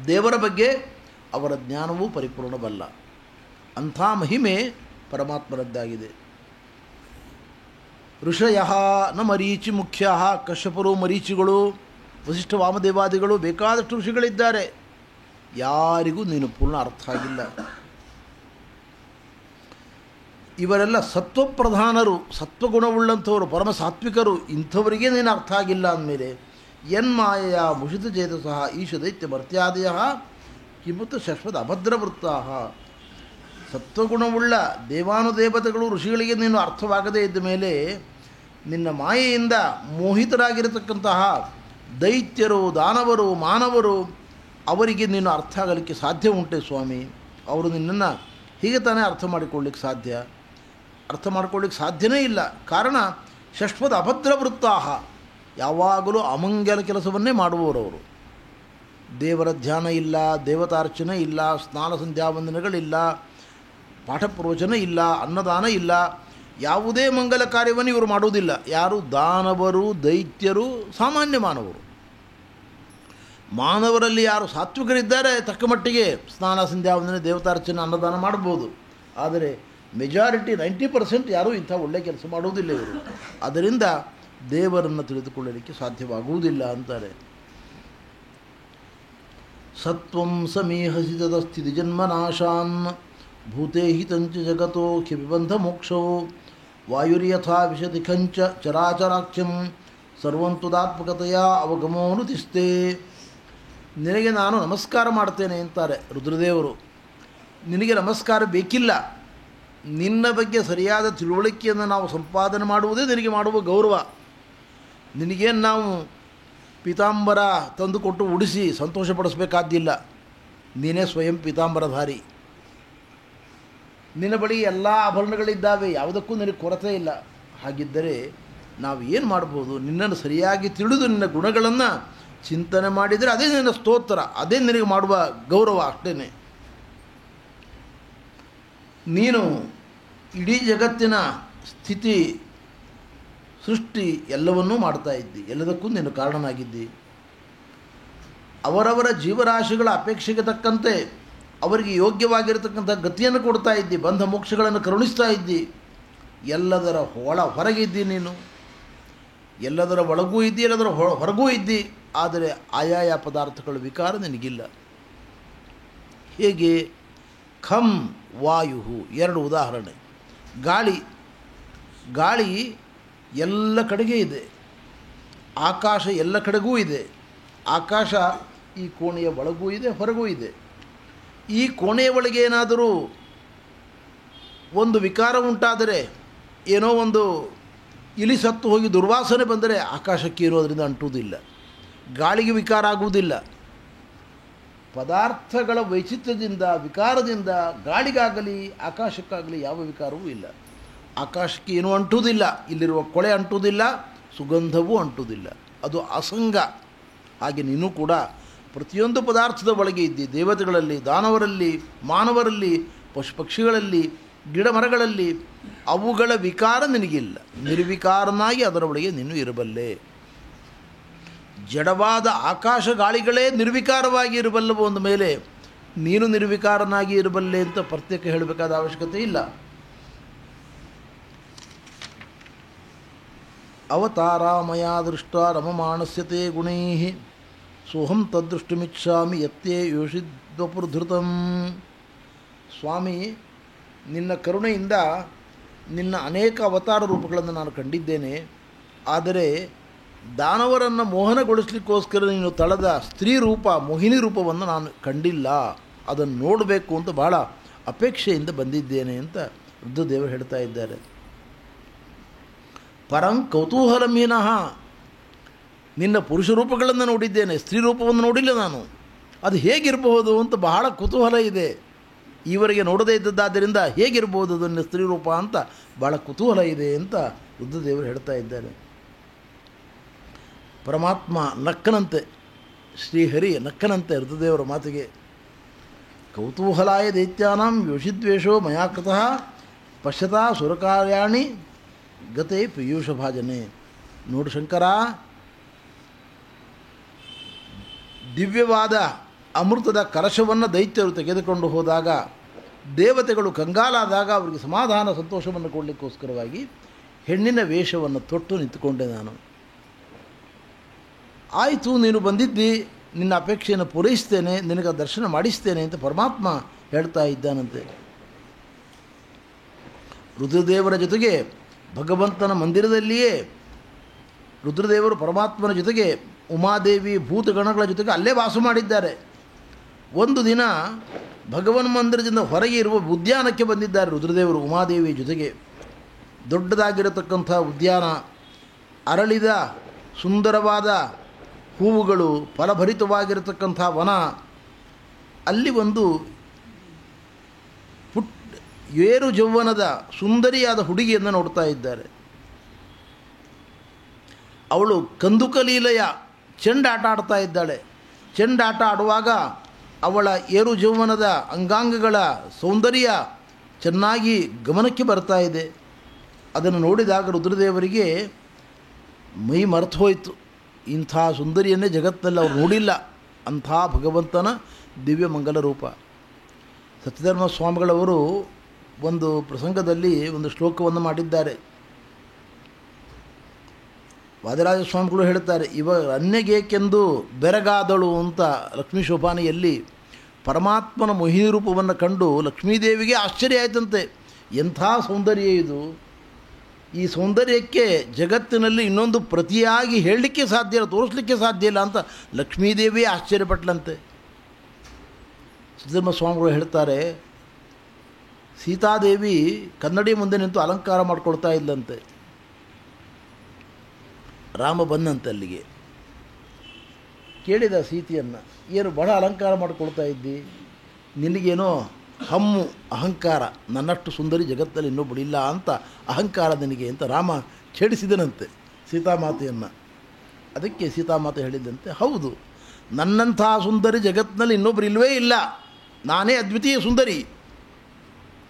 ದೇವರ ಬಗ್ಗೆ ಅವರ ಜ್ಞಾನವೂ ಪರಿಪೂರ್ಣವಲ್ಲ. ಅಂಥ ಮಹಿಮೆ ಪರಮಾತ್ಮರದ್ದಾಗಿದೆ. ಋಷಯ ನ ಮರೀಚಿ ಮುಖ್ಯ, ಕಶ್ಯಪರು, ಮರೀಚಿಗಳು, ವಸಿಷ್ಠ ವಾಮದೇವಾದಿಗಳು, ಬೇಕಾದಷ್ಟು ಋಷಿಗಳಿದ್ದಾರೆ. ಯಾರಿಗೂ ನೀನು ಪೂರ್ಣ ಅರ್ಥ ಆಗಿಲ್ಲ. ಇವರೆಲ್ಲ ಸತ್ವಪ್ರಧಾನರು, ಸತ್ವಗುಣವುಳ್ಳಂಥವರು, ಪರಮ ಸಾತ್ವಿಕರು. ಇಂಥವರಿಗೆ ನೀನು ಅರ್ಥ ಆಗಿಲ್ಲ ಅಂದಮೇಲೆ ಯನ್ಮಾಯೆಯ ಮುಷಿತ ಚೇತಸಃ ಈಶ ದೈತ್ಯ ಮರ್ತ್ಯಾದಯ ಕಿಮುತ ಶಶ್ವತ ಅಭದ್ರವೃತ್ತಾ. ಸತ್ವಗುಣವುಳ್ಳ ದೇವಾನುದೇವತೆಗಳು, ಋಷಿಗಳಿಗೆ ನೀನು ಅರ್ಥವಾಗದೇ ಇದ್ದ ಮೇಲೆ ನಿನ್ನ ಮಾಯೆಯಿಂದ ಮೋಹಿತರಾಗಿರತಕ್ಕಂತಹ ದೈತ್ಯರು, ದಾನವರು, ಮಾನವರು, ಅವರಿಗೆ ನೀನು ಅರ್ಥ ಆಗಲಿಕ್ಕೆ ಸಾಧ್ಯ ಉಂಟೆ ಸ್ವಾಮಿ? ಅವರು ನಿನ್ನನ್ನು ಹೀಗೆ ತಾನೇ ಅರ್ಥ ಮಾಡಿಕೊಳ್ಳಿಕ್ಕೆ ಸಾಧ್ಯ? ಅರ್ಥ ಮಾಡಿಕೊಳ್ಳಿಕ್ಕೆ ಸಾಧ್ಯನೇ ಇಲ್ಲ. ಕಾರಣ ಶಶ್ವತ ಅಭದ್ರವೃತ್ತಾ, ಯಾವಾಗಲೂ ಅಮಂಗಲ ಕೆಲಸವನ್ನೇ ಮಾಡುವವರವರು. ದೇವರ ಧ್ಯಾನ ಇಲ್ಲ, ದೇವತಾರ್ಚನೆ ಇಲ್ಲ, ಸ್ನಾನ ಸಂಧ್ಯಾವಂದನೆಗಳಿಲ್ಲ, ಪಾಠ ಪ್ರವಚನ ಇಲ್ಲ, ಅನ್ನದಾನ ಇಲ್ಲ, ಯಾವುದೇ ಮಂಗಲ ಕಾರ್ಯವನ್ನು ಇವರು ಮಾಡುವುದಿಲ್ಲ. ಯಾರು? ದಾನವರು, ದೈತ್ಯರು, ಸಾಮಾನ್ಯ ಮಾನವರು. ಮಾನವರಲ್ಲಿ ಯಾರು ಸಾತ್ವಿಕರಿದ್ದಾರೆ ತಕ್ಕ ಮಟ್ಟಿಗೆ ಸ್ನಾನ ಸಂಧ್ಯಾವಂದನೆ, ದೇವತಾರ್ಚನೆ, ಅನ್ನದಾನ ಮಾಡ್ಬೋದು. ಆದರೆ ಮೆಜಾರಿಟಿ 90% ಯಾರೂ ಇಂಥ ಒಳ್ಳೆಯ ಕೆಲಸ ಮಾಡುವುದಿಲ್ಲ ಇವರು. ಅದರಿಂದ ದೇವರನ್ನು ತಿಳಿದುಕೊಳ್ಳಲಿಕ್ಕೆ ಸಾಧ್ಯವಾಗುವುದಿಲ್ಲ ಅಂತಾರೆ. ಸತ್ವಂ ಸಮೀಹಸಿ ತದಸ್ಥಿತಿ ಜನ್ಮನಾಶಾನ್ ಭೂತೇ ಹಿತಂಚ ಜಗತೋ ಖ್ಯಪಿಬಂಧ ಮೋಕ್ಷವೋ ವಾಯುರ್ಯಥಾ ವಿಶತಿ ಖಂಚ ಚರಾಚರಾಖ್ಯಂ ಸರ್ವಂತುದಾತ್ಮಕತೆಯ ಅವಗಮೋನುತಿಸ್ತೆ. ನಿನಗೆ ನಾನು ನಮಸ್ಕಾರ ಮಾಡ್ತೇನೆ ಅಂತಾರೆ ರುದ್ರದೇವರು. ನಿನಗೆ ನಮಸ್ಕಾರ ಬೇಕಿಲ್ಲ. ನಿನ್ನ ಬಗ್ಗೆ ಸರಿಯಾದ ತಿಳುವಳಿಕೆಯನ್ನು ನಾವು ಸಂಪಾದನೆ ಮಾಡುವುದೇ ನಿನಗೆ ಮಾಡುವ ಗೌರವ. ನಿನಗೇನು ನಾವು ಪೀತಾಂಬರ ತಂದುಕೊಟ್ಟು ಉಡಿಸಿ ಸಂತೋಷಪಡಿಸಬೇಕಾದ್ದಿಲ್ಲ. ನೀನೇ ಸ್ವಯಂ ಪೀತಾಂಬರಧಾರಿ. ನಿನ್ನ ಬಳಿ ಎಲ್ಲ ಆಭರಣಗಳಿದ್ದಾವೆ, ಯಾವುದಕ್ಕೂ ನಿನಗೆ ಕೊರತೆ ಇಲ್ಲ. ಹಾಗಿದ್ದರೆ ನಾವು ಏನು ಮಾಡ್ಬೋದು? ನಿನ್ನನ್ನು ಸರಿಯಾಗಿ ತಿಳಿದು ನಿನ್ನ ಗುಣಗಳನ್ನು ಚಿಂತನೆ ಮಾಡಿದರೆ ಅದೇ ನಿನ್ನ ಸ್ತೋತ್ರ, ಅದೇ ನಿನಗೆ ಮಾಡುವ ಗೌರವ ಅಷ್ಟೇ. ನೀನು ಇಡೀ ಜಗತ್ತಿನ ಸ್ಥಿತಿ, ಸೃಷ್ಟಿ ಎಲ್ಲವನ್ನೂ ಮಾಡ್ತಾ ಇದ್ದಿ, ಎಲ್ಲದಕ್ಕೂ ನೀನು ಕಾರಣನಾಗಿದ್ದಿ. ಅವರವರ ಜೀವರಾಶಿಗಳ ಅಪೇಕ್ಷೆಗೆ ತಕ್ಕಂತೆ ಅವರಿಗೆ ಯೋಗ್ಯವಾಗಿರತಕ್ಕಂಥ ಗತಿಯನ್ನು ಕೊಡ್ತಾ ಇದ್ದಿ, ಬಂಧ ಮೋಕ್ಷಗಳನ್ನು ಕರುಣಿಸ್ತಾ ಇದ್ದಿ. ಎಲ್ಲದರ ಹೊರಗಿದ್ದಿ ನೀನು, ಎಲ್ಲದರ ಒಳಗೂ ಇದ್ದಿ, ಎಲ್ಲದರ ಹೊರಗೂ ಇದ್ದಿ. ಆದರೆ ಆಯಾಯ ಪದಾರ್ಥಗಳ ವಿಕಾರ ನಿನಗಿಲ್ಲ. ಹೇಗೆ? ಖಂ ವಾಯು, ಎರಡು ಉದಾಹರಣೆ. ಗಾಳಿ ಎಲ್ಲ ಕಡೆಗೆ ಇದೆ, ಆಕಾಶ ಎಲ್ಲ ಕಡೆಗೂ ಇದೆ. ಆಕಾಶ ಈ ಕೋಣೆಯ ಒಳಗೂ ಇದೆ, ಹೊರಗೂ ಇದೆ. ಈ ಕೋಣೆಯ ಒಳಗೆ ಏನಾದರೂ ಒಂದು ವಿಕಾರ ಉಂಟಾದರೆ, ಏನೋ ಒಂದು ಇಲಿ ಸತ್ತು ಹೋಗಿ ದುರ್ವಾಸನೆ ಬಂದರೆ ಆಕಾಶಕ್ಕೆ ಇರೋದರಿಂದ ಅಂಟುವುದಿಲ್ಲ, ಗಾಳಿಗೆ ವಿಕಾರ ಆಗುವುದಿಲ್ಲ. ಪದಾರ್ಥಗಳ ವೈಚಿತ್ರ್ಯದಿಂದ, ವಿಕಾರದಿಂದ ಗಾಳಿಗಾಗಲಿ ಆಕಾಶಕ್ಕಾಗಲಿ ಯಾವ ವಿಕಾರವೂ ಇಲ್ಲ. ಆಕಾಶಕ್ಕೆ ಏನೂ ಅಂಟುವುದಿಲ್ಲ, ಇಲ್ಲಿರುವ ಕೊಳೆ ಅಂಟುವುದಿಲ್ಲ, ಸುಗಂಧವೂ ಅಂಟುವುದಿಲ್ಲ. ಅದು ಅಸಂಗ. ಹಾಗೆ ನೀನು ಕೂಡ ಪ್ರತಿಯೊಂದು ಪದಾರ್ಥದ ಒಳಗೆ ಇದ್ದಿ. ದೇವತೆಗಳಲ್ಲಿ, ದಾನವರಲ್ಲಿ, ಮಾನವರಲ್ಲಿ, ಪಶು ಪಕ್ಷಿಗಳಲ್ಲಿ, ಗಿಡ ಮರಗಳಲ್ಲಿ ಅವುಗಳ ವಿಕಾರ ನಿನಗಿಲ್ಲ. ನಿರ್ವಿಕಾರನಾಗಿ ಅದರ ಒಳಗೆ ನೀನು ಇರಬಲ್ಲೆ. ಜಡವಾದ ಆಕಾಶ ಗಾಳಿಗಳೇ ನಿರ್ವಿಕಾರವಾಗಿ ಇರಬಲ್ಲವು ಅಂದ ಮೇಲೆ ನೀನು ನಿರ್ವಿಕಾರನಾಗಿ ಇರಬಲ್ಲೆ ಅಂತ ಪ್ರತ್ಯೇಕ ಹೇಳಬೇಕಾದ ಅವಶ್ಯಕತೆ ಇಲ್ಲ. ಅವತಾರಾಮಯ ದೃಷ್ಟ ರಮಮಾಣಸ್ಯತೆ ಗುಣೈ ಸೋಹಂ ತದ್ದೃಷ್ಟುಮಿಚ್ಛಾಮಿ ಯತ್ತೇ ಯೋಷಿದ್ವಪುರ್ಧೃತಂ. ಸ್ವಾಮಿ, ನಿನ್ನ ಕರುಣೆಯಿಂದ ನಿನ್ನ ಅನೇಕ ಅವತಾರ ರೂಪಗಳನ್ನು ನಾನು ಕಂಡಿದ್ದೇನೆ. ಆದರೆ ದಾನವರನ್ನು ಮೋಹನಗೊಳಿಸಲಿಕ್ಕೋಸ್ಕರ ನೀನು ತಳೆದ ಸ್ತ್ರೀ ರೂಪ, ಮೋಹಿನಿ ರೂಪವನ್ನು ನಾನು ಕಂಡಿಲ್ಲ. ಅದನ್ನು ನೋಡಬೇಕು ಅಂತ ಬಹಳ ಅಪೇಕ್ಷೆಯಿಂದ ಬಂದಿದ್ದೇನೆ ಅಂತ ರುದ್ರದೇವರು ಹೇಳ್ತಾ ಇದ್ದಾರೆ. ಪರಂ ಕೌತೂಹಲಮೀನಃ, ನಿನ್ನ ಪುರುಷ ರೂಪಗಳನ್ನು ನೋಡಿದ್ದೇನೆ, ಸ್ತ್ರೀ ರೂಪವನ್ನು ನೋಡಿಲ್ಲ ನಾನು. ಅದು ಹೇಗಿರಬಹುದು ಅಂತ ಬಹಳ ಕುತೂಹಲ ಇದೆ. ಈವರೆಗೆ ನೋಡದೇ ಇದ್ದದ್ದಾದ್ದರಿಂದ ಹೇಗಿರ್ಬೋದು ಅದು ನಿನ್ನ ಸ್ತ್ರೀ ರೂಪ ಅಂತ ಭಾಳ ಕುತೂಹಲ ಇದೆ ಅಂತ ರುದ್ರದೇವರು ಹೇಳ್ತಾ ಇದ್ದಾರೆ. ಪರಮಾತ್ಮ ನಕ್ಕನಂತೆ, ಶ್ರೀಹರಿ ನಕ್ಕನಂತೆ ರುದ್ರದೇವರ ಮಾತಿಗೆ. ಕೌತೂಹಲಾಯ ದೈತ್ಯಾನಾಂ ಯೋಷಿದ್ವೇಷೋ ಮಯಾ ಕೃತಃ ಪಶ್ಯತಾ ಸುರಕಾರ್ಯಾಣಿ ಗತೆ ಪೀಯೂಷ ಭಾಜನೆ. ನೋಡು ಶಂಕರ, ದಿವ್ಯವಾದ ಅಮೃತದ ಕಲಶವನ್ನು ದೈತ್ಯರು ತೆಗೆದುಕೊಂಡು ಹೋದಾಗ ದೇವತೆಗಳು ಕಂಗಾಲಾದಾಗ ಅವರಿಗೆ ಸಮಾಧಾನ ಸಂತೋಷವನ್ನು ಕೊಡಲಿಕ್ಕೋಸ್ಕರವಾಗಿ ಹೆಣ್ಣಿನ ವೇಷವನ್ನು ತೊಟ್ಟು ನಿಂತುಕೊಂಡೆ ನಾನು. ಆಯಿತು, ನೀನು ಬಂದಿದ್ದಿ, ನಿನ್ನ ಅಪೇಕ್ಷೆಯನ್ನು ಪೂರೈಸ್ತೇನೆ, ನಿನಗೆ ದರ್ಶನ ಮಾಡಿಸ್ತೇನೆ ಅಂತ ಪರಮಾತ್ಮ ಹೇಳ್ತಾ ಇದ್ದಾನಂತೆ. ರುದ್ರದೇವರ ಜೊತೆಗೆ ಭಗವಂತನ ಮಂದಿರದಲ್ಲಿಯೇ ರುದ್ರದೇವರು ಪರಮಾತ್ಮನ ಜೊತೆಗೆ ಉಮಾದೇವಿ ಭೂತಗಣಗಳ ಜೊತೆಗೆ ಅಲ್ಲೇ ವಾಸ ಮಾಡಿದ್ದಾರೆ. ಒಂದು ದಿನ ಭಗವನ್ ಮಂದಿರದಿಂದ ಹೊರಗೆ ಇರುವ ಉದ್ಯಾನಕ್ಕೆ ಬಂದಿದ್ದಾರೆ ರುದ್ರದೇವರು ಉಮಾದೇವಿ ಜೊತೆಗೆ. ದೊಡ್ಡದಾಗಿರತಕ್ಕಂಥ ಉದ್ಯಾನ, ಅರಳಿದ ಸುಂದರವಾದ ಹೂವುಗಳು, ಫಲಭರಿತವಾಗಿರತಕ್ಕಂಥ ವನ. ಅಲ್ಲಿ ಒಂದು ಏರು ಜೌವನದ ಸುಂದರಿಯಾದ ಹುಡುಗಿಯನ್ನು ನೋಡ್ತಾ ಇದ್ದಾರೆ. ಅವಳು ಕಂದುಕಲೀಲೆಯ ಚೆಂಡಾಟ ಆಡ್ತಾ ಇದ್ದಾಳೆ. ಚೆಂಡಾಟ ಆಡುವಾಗ ಅವಳ ಏರು ಜೌವನದ ಅಂಗಾಂಗಗಳ ಸೌಂದರ್ಯ ಚೆನ್ನಾಗಿ ಗಮನಕ್ಕೆ ಬರ್ತಾ ಇದೆ. ಅದನ್ನು ನೋಡಿದಾಗ ರುದ್ರದೇವರಿಗೆ ಮೈ ಮರೆತು ಹೋಯಿತು. ಇಂಥ ಸುಂದರಿಯನ್ನೇ ಜಗತ್ತಿನಲ್ಲಿ ಅವರು ನೋಡಿಲ್ಲ. ಅಂಥ ಭಗವಂತನ ದಿವ್ಯ ಮಂಗಲ ರೂಪ. ಸತ್ಯಧರ್ಮ ಸ್ವಾಮಿಗಳವರು ಒಂದು ಪ್ರಸಂಗದಲ್ಲಿ ಒಂದು ಶ್ಲೋಕವನ್ನು ಮಾಡಿದ್ದಾರೆ. ವಾದಿರಾಜ ಸ್ವಾಮಿಗಳು ಹೇಳ್ತಾರೆ, ಅನ್ಯಗೇಕೆಂದು ಬೆರಗಾದಳು ಅಂತ ಲಕ್ಷ್ಮೀ ಶೋಭಾನೆಯಲ್ಲಿ ಪರಮಾತ್ಮನ ಮೋಹಿನಿ ರೂಪವನ್ನು ಕಂಡು ಲಕ್ಷ್ಮೀದೇವಿಗೆ ಆಶ್ಚರ್ಯ ಆಯಿತಂತೆ. ಎಂಥ ಸೌಂದರ್ಯ ಇದು! ಈ ಸೌಂದರ್ಯಕ್ಕೆ ಜಗತ್ತಿನಲ್ಲಿ ಇನ್ನೊಂದು ಪ್ರತಿಯಾಗಿ ಹೇಳಲಿಕ್ಕೆ ಸಾಧ್ಯ ಇಲ್ಲ, ತೋರಿಸಲಿಕ್ಕೆ ಸಾಧ್ಯ ಇಲ್ಲ ಅಂತ ಲಕ್ಷ್ಮೀದೇವಿಯೇ ಆಶ್ಚರ್ಯಪಟ್ಟಲಂತೆ. ಸಿದ್ಧರ್ಮ ಸ್ವಾಮಿಗಳು ಹೇಳ್ತಾರೆ, ಸೀತಾದೇವಿ ಕನ್ನಡಿ ಮುಂದೆ ನಿಂತು ಅಲಂಕಾರ ಮಾಡಿಕೊಳ್ತಾ ಇದ್ದಂತೆ. ರಾಮ ಬಂದಂತೆ ಅಲ್ಲಿಗೆ. ಕೇಳಿದ ಸೀತೆಯನ್ನು, ಏನು ಬಹಳ ಅಲಂಕಾರ ಮಾಡಿಕೊಳ್ತಾ ಇದ್ದಿ? ನಿನಗೇನೋ ಹಮ್ಮು, ಅಹಂಕಾರ, ನನ್ನಷ್ಟು ಸುಂದರಿ ಜಗತ್ತಲ್ಲಿ ಇನ್ನೊಬ್ಬಳಿಲ್ಲ ಅಂತ ಅಹಂಕಾರ ನಿನಗೆ ಅಂತ ರಾಮ ಛೇಡಿಸಿದನಂತೆ ಸೀತಾಮಾತೆಯನ್ನು. ಅದಕ್ಕೆ ಸೀತಾಮಾತೆ ಹೇಳಿದ್ದಂತೆ, ಹೌದು, ನನ್ನಂಥ ಸುಂದರಿ ಜಗತ್ತಿನಲ್ಲಿ ಇನ್ನೊಬ್ಬರು ಇಲ್ಲವೇ ಇಲ್ಲ, ನಾನೇ ಅದ್ವಿತೀಯ ಸುಂದರಿ.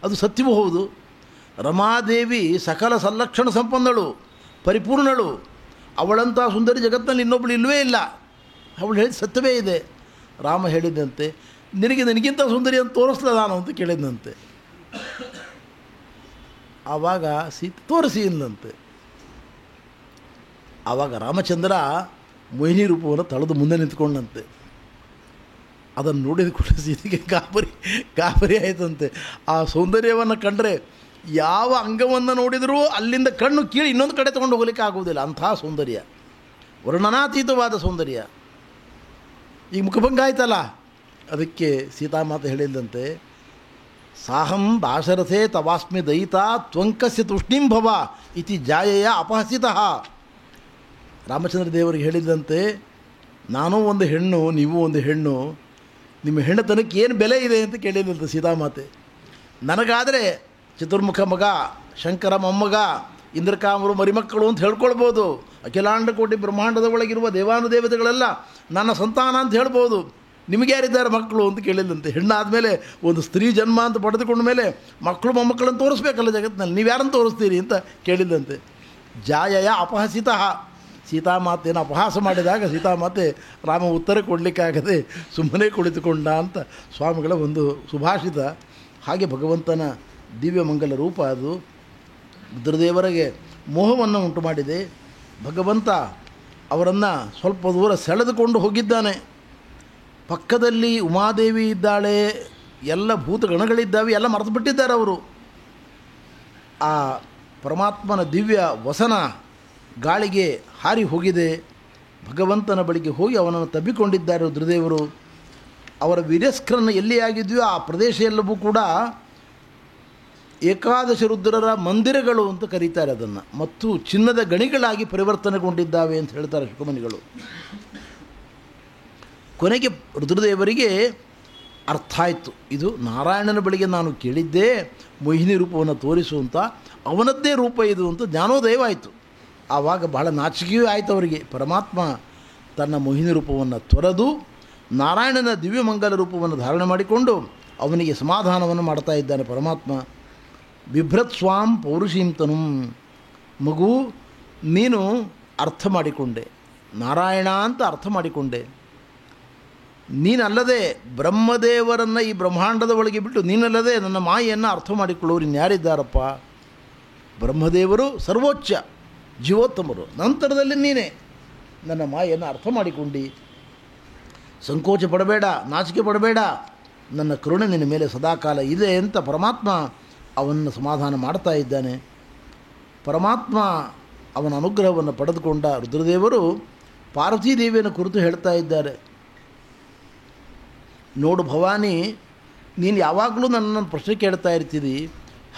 ಅದು ಸತ್ಯವೂ ಹೌದು. ರಮಾದೇವಿ ಸಕಲ ಸಂಲಕ್ಷಣ ಸಂಪನ್ನಳು, ಪರಿಪೂರ್ಣಳು. ಅವಳಂಥ ಸುಂದರಿ ಜಗತ್ತಿನಲ್ಲಿ ಇನ್ನೊಬ್ಬಳು ಇಲ್ಲವೇ ಇಲ್ಲ. ಅವಳು ಹೇಳಿದ ಸತ್ಯವೇ ಇದೆ. ರಾಮ ಹೇಳಿದಂತೆ, ನನಗಿಂತ ಸುಂದರಿ ಅಂತ ತೋರಿಸ್ಲ ನಾನು ಅಂತ ಕೇಳಿದಂತೆ. ಆವಾಗ ಸೀತೆ ತೋರಿಸಿ ಎಂದಂತೆ. ಆವಾಗ ರಾಮಚಂದ್ರ ಮೋಹಿನಿ ರೂಪವನ್ನು ತಳೆದು ಮುಂದೆ ನಿಂತ್ಕೊಂಡಂತೆ. ಅದನ್ನು ನೋಡಿದ ಕೂಡ ಸೀತೆಗೆ ಗಾಬರಿ ಆಯಿತಂತೆ. ಆ ಸೌಂದರ್ಯವನ್ನು ಕಂಡರೆ ಯಾವ ಅಂಗವನ್ನು ನೋಡಿದರೂ ಅಲ್ಲಿಂದ ಕಣ್ಣು ಕೀಳಿ ಇನ್ನೊಂದು ಕಡೆ ತೊಗೊಂಡು ಹೋಗಲಿಕ್ಕೆ ಆಗುವುದಿಲ್ಲ. ಅಂಥ ಸೌಂದರ್ಯ, ವರ್ಣನಾತೀತವಾದ ಸೌಂದರ್ಯ. ಈಗ ಮುಖಭಂಗ ಆಯ್ತಲ್ಲ, ಅದಕ್ಕೆ ಸೀತಾಮಾತೆ ಹೇಳಿದಂತೆ, ಸಾಹಂ ದಾಶರಥೇ ತವಾಸ್ಮಿ ದಯಿತಾ ತ್ವಂಕಸ್ಯ ತೂಷ್ಣೀಂ ಭವ ಇತಿ ಜಾಯೆಯ ಅಪಹಸಿತಃ. ರಾಮಚಂದ್ರ ದೇವರಿಗೆ ಹೇಳಿದಂತೆ, ನಾನೂ ಒಂದು ಹೆಣ್ಣು, ನೀವು ಒಂದು ಹೆಣ್ಣು, ನಿಮ್ಮ ಹೆಣ್ಣತನಕ್ಕೆ ಏನು ಬೆಲೆ ಇದೆ ಅಂತ ಕೇಳಿದಂತೆ ಸೀತಾಮಾತೆ. ನನಗಾದರೆ ಚತುರ್ಮುಖ ಮಗ, ಶಂಕರ ಮೊಮ್ಮಗ, ಇಂದ್ರಕಾಮರು ಮರಿಮಕ್ಕಳು ಅಂತ ಹೇಳ್ಕೊಳ್ಬೋದು. ಅಖಿಲಾಂಡ ಕೋಟಿ ಬ್ರಹ್ಮಾಂಡದ ಒಳಗಿರುವ ದೇವಾನುದೇವತೆಗಳೆಲ್ಲ ನನ್ನ ಸಂತಾನ ಅಂತ ಹೇಳ್ಬೋದು. ನಿಮಗೆ ಯಾರಿದ್ದಾರೆ ಮಕ್ಕಳು ಅಂತ ಕೇಳಿದಂತೆ. ಹೆಣ್ಣಾದ ಮೇಲೆ ಒಂದು ಸ್ತ್ರೀ ಜನ್ಮ ಅಂತ ಪಡೆದುಕೊಂಡ ಮೇಲೆ ಮಕ್ಕಳು ಮೊಮ್ಮಕ್ಕಳನ್ನು ತೋರಿಸ್ಬೇಕಲ್ಲ ಜಗತ್ತಿನಲ್ಲಿ, ನೀವು ಯಾರನ್ನು ತೋರಿಸ್ತೀರಿ ಅಂತ ಕೇಳಿದಂತೆ. ಜಾಯಯ ಅಪಹಸಿತಃ. ಸೀತಾಮಾತೆಯನ್ನು ಅಪಹಾಸ ಮಾಡಿದಾಗ ಸೀತಾಮಾತೆ ರಾಮ ಉತ್ತರ ಕೊಡಲಿಕ್ಕಾಗದೆ ಸುಮ್ಮನೆ ಕುಳಿತುಕೊಂಡ ಅಂತ ಸ್ವಾಮಿಗಳ ಒಂದು ಸುಭಾಷಿತ. ಹಾಗೆ ಭಗವಂತನ ದಿವ್ಯ ಮಂಗಲ ರೂಪ ಅದು ರುದ್ರದೇವರಿಗೆ ಮೋಹವನ್ನು ಉಂಟು ಮಾಡಿದೆ. ಭಗವಂತ ಅವರನ್ನು ಸ್ವಲ್ಪ ದೂರ ಸೆಳೆದುಕೊಂಡು ಹೋಗಿದ್ದಾನೆ. ಪಕ್ಕದಲ್ಲಿ ಉಮಾದೇವಿ ಇದ್ದಾಳೆ, ಎಲ್ಲ ಭೂತಗಣಗಳಿದ್ದಾವೆ, ಎಲ್ಲ ಮರೆತು ಬಿಟ್ಟಿದ್ದಾರೆ ಅವರು. ಆ ಪರಮಾತ್ಮನ ದಿವ್ಯ ವಸನ ಗಾಳಿಗೆ ಹಾರಿ ಹೋಗಿದೆ. ಭಗವಂತನ ಬಳಿಗೆ ಹೋಗಿ ಅವನನ್ನು ತಬ್ಬಿಕೊಂಡಿದ್ದಾರೆ ರುದ್ರದೇವರು. ಅವರ ವೀರ್ಯಸ್ಖಲನ ಎಲ್ಲಿ ಆಗಿದೆಯೋ ಆ ಪ್ರದೇಶ ಎಲ್ಲವೂ ಕೂಡ ಏಕಾದಶ ರುದ್ರರ ಮಂದಿರಗಳು ಅಂತ ಕರೀತಾರೆ ಅದನ್ನು. ಮತ್ತು ಚಿನ್ನದ ಗಣಿಗಳಾಗಿ ಪರಿವರ್ತನೆಗೊಂಡಿದ್ದಾವೆ ಅಂತ ಹೇಳ್ತಾರೆ ಶುಕಮುನಿಗಳು. ಕೊನೆಗೆ ರುದ್ರದೇವರಿಗೆ ಅರ್ಥ ಆಯಿತು, ಇದು ನಾರಾಯಣನ ಬಳಿಗೆ ನಾನು ಕೇಳಿದ್ದೆ ಮೋಹಿನಿ ರೂಪವನ್ನು ತೋರಿಸು ಅಂತ, ಅವನದ್ದೇ ರೂಪ ಇದು ಅಂತ ಜ್ಞಾನೋದಯವಾಯಿತು. ಆವಾಗ ಬಹಳ ನಾಚಿಕೆಯೂ ಆಯಿತು ಅವರಿಗೆ. ಪರಮಾತ್ಮ ತನ್ನ ಮೋಹಿನಿ ರೂಪವನ್ನು ತೊರೆದು ನಾರಾಯಣನ ದಿವ್ಯಮಂಗಲ ರೂಪವನ್ನು ಧಾರಣೆ ಮಾಡಿಕೊಂಡು ಅವನಿಗೆ ಸಮಾಧಾನವನ್ನು ಮಾಡ್ತಾ ಇದ್ದಾನೆ ಪರಮಾತ್ಮ. ಬಿಭ್ರತ್ ಸ್ವಾಂ ಪೌರುಷೀಂ ತನುಂ. ಮಗು, ನೀನು ಅರ್ಥ ಮಾಡಿಕೊಂಡೆ, ನಾರಾಯಣ ಅಂತ ಅರ್ಥ ಮಾಡಿಕೊಂಡೆ. ನೀನಲ್ಲದೆ ಬ್ರಹ್ಮದೇವರನ್ನು ಈ ಬ್ರಹ್ಮಾಂಡದ ಒಳಗೆ ಬಿಟ್ಟು ನೀನಲ್ಲದೆ ನನ್ನ ಮಾಯೆಯನ್ನು ಅರ್ಥ ಮಾಡಿಕೊಳ್ಳೋರು ಇನ್ಯಾರಿದ್ದಾರಪ್ಪ? ಬ್ರಹ್ಮದೇವರು ಸರ್ವೋಚ್ಚ ಜೀವೋತ್ತಮರು, ನಂತರದಲ್ಲಿ ನೀನೇ ನನ್ನ ಮಾಯೆಯನ್ನು ಅರ್ಥ ಮಾಡಿಕೊಂಡು ಸಂಕೋಚ ಪಡಬೇಡ, ನಾಚಿಕೆ ಪಡಬೇಡ, ನನ್ನ ಕರುಣೆ ನಿನ್ನ ಮೇಲೆ ಸದಾಕಾಲ ಇದೆ ಅಂತ ಪರಮಾತ್ಮ ಅವನನ್ನು ಸಮಾಧಾನ ಮಾಡ್ತಾ ಇದ್ದಾನೆ. ಪರಮಾತ್ಮ ಅವನ ಅನುಗ್ರಹವನ್ನು ಪಡೆದುಕೊಂಡ ರುದ್ರದೇವರು ಪಾರ್ವತೀದೇವಿಯನ್ನು ಕುರಿತು ಹೇಳ್ತಾ ಇದ್ದಾರೆ. ನೋಡು ಭವಾನಿ, ನೀನು ಯಾವಾಗಲೂ ನನ್ನನ್ನು ಪ್ರಶ್ನೆ ಕೇಳ್ತಾ ಇರ್ತೀರಿ,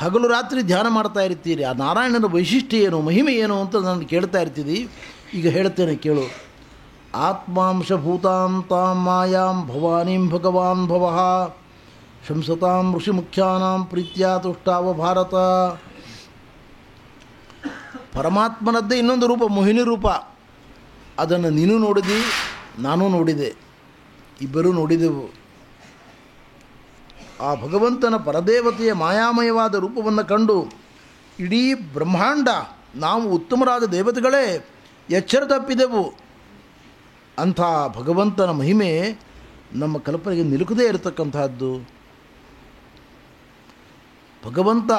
ಹಗಲು ರಾತ್ರಿ ಧ್ಯಾನ ಮಾಡ್ತಾ ಇರ್ತೀರಿ, ಆ ನಾರಾಯಣನ ವೈಶಿಷ್ಟ್ಯ ಏನು, ಮಹಿಮೆ ಏನು ಅಂತ ನಾನು ಕೇಳ್ತಾ ಇರ್ತೀರಿ. ಈಗ ಹೇಳ್ತೇನೆ ಕೇಳು. ಆತ್ಮಾಂಶಭೂತಾಂ ಮಾಯಾಂ ಭವಾನೀಂ ಭಗವಾನ್ ಭವಃ ಶಂಸತಾಂ ಋಷಿ ಮುಖ್ಯಾನಾಂ ಪ್ರೀತ್ಯಾ ತುಷ್ಟಾವ ಭಾರತ. ಪರಮಾತ್ಮನದ್ದೇ ಇನ್ನೊಂದು ರೂಪ, ಮೋಹಿನಿ ರೂಪ. ಅದನ್ನು ನೀನು ನೋಡಿದಿ, ನಾನು ನೋಡಿದೆ, ಇಬ್ಬರೂ ನೋಡಿದೆವು. ಆ ಭಗವಂತನ ಪರದೇವತೆಯ ಮಾಯಾಮಯವಾದ ರೂಪವನ್ನು ಕಂಡು ಇಡೀ ಬ್ರಹ್ಮಾಂಡ ನಾವು ಉತ್ತಮರಾದ ದೇವತೆಗಳೇ ಎಚ್ಚರ ತಪ್ಪಿದೆವು. ಅಂಥ ಭಗವಂತನ ಮಹಿಮೆ ನಮ್ಮ ಕಲ್ಪನೆಗೆ ನಿಲುಕದೇ ಇರತಕ್ಕಂತಹದ್ದು. ಭಗವಂತ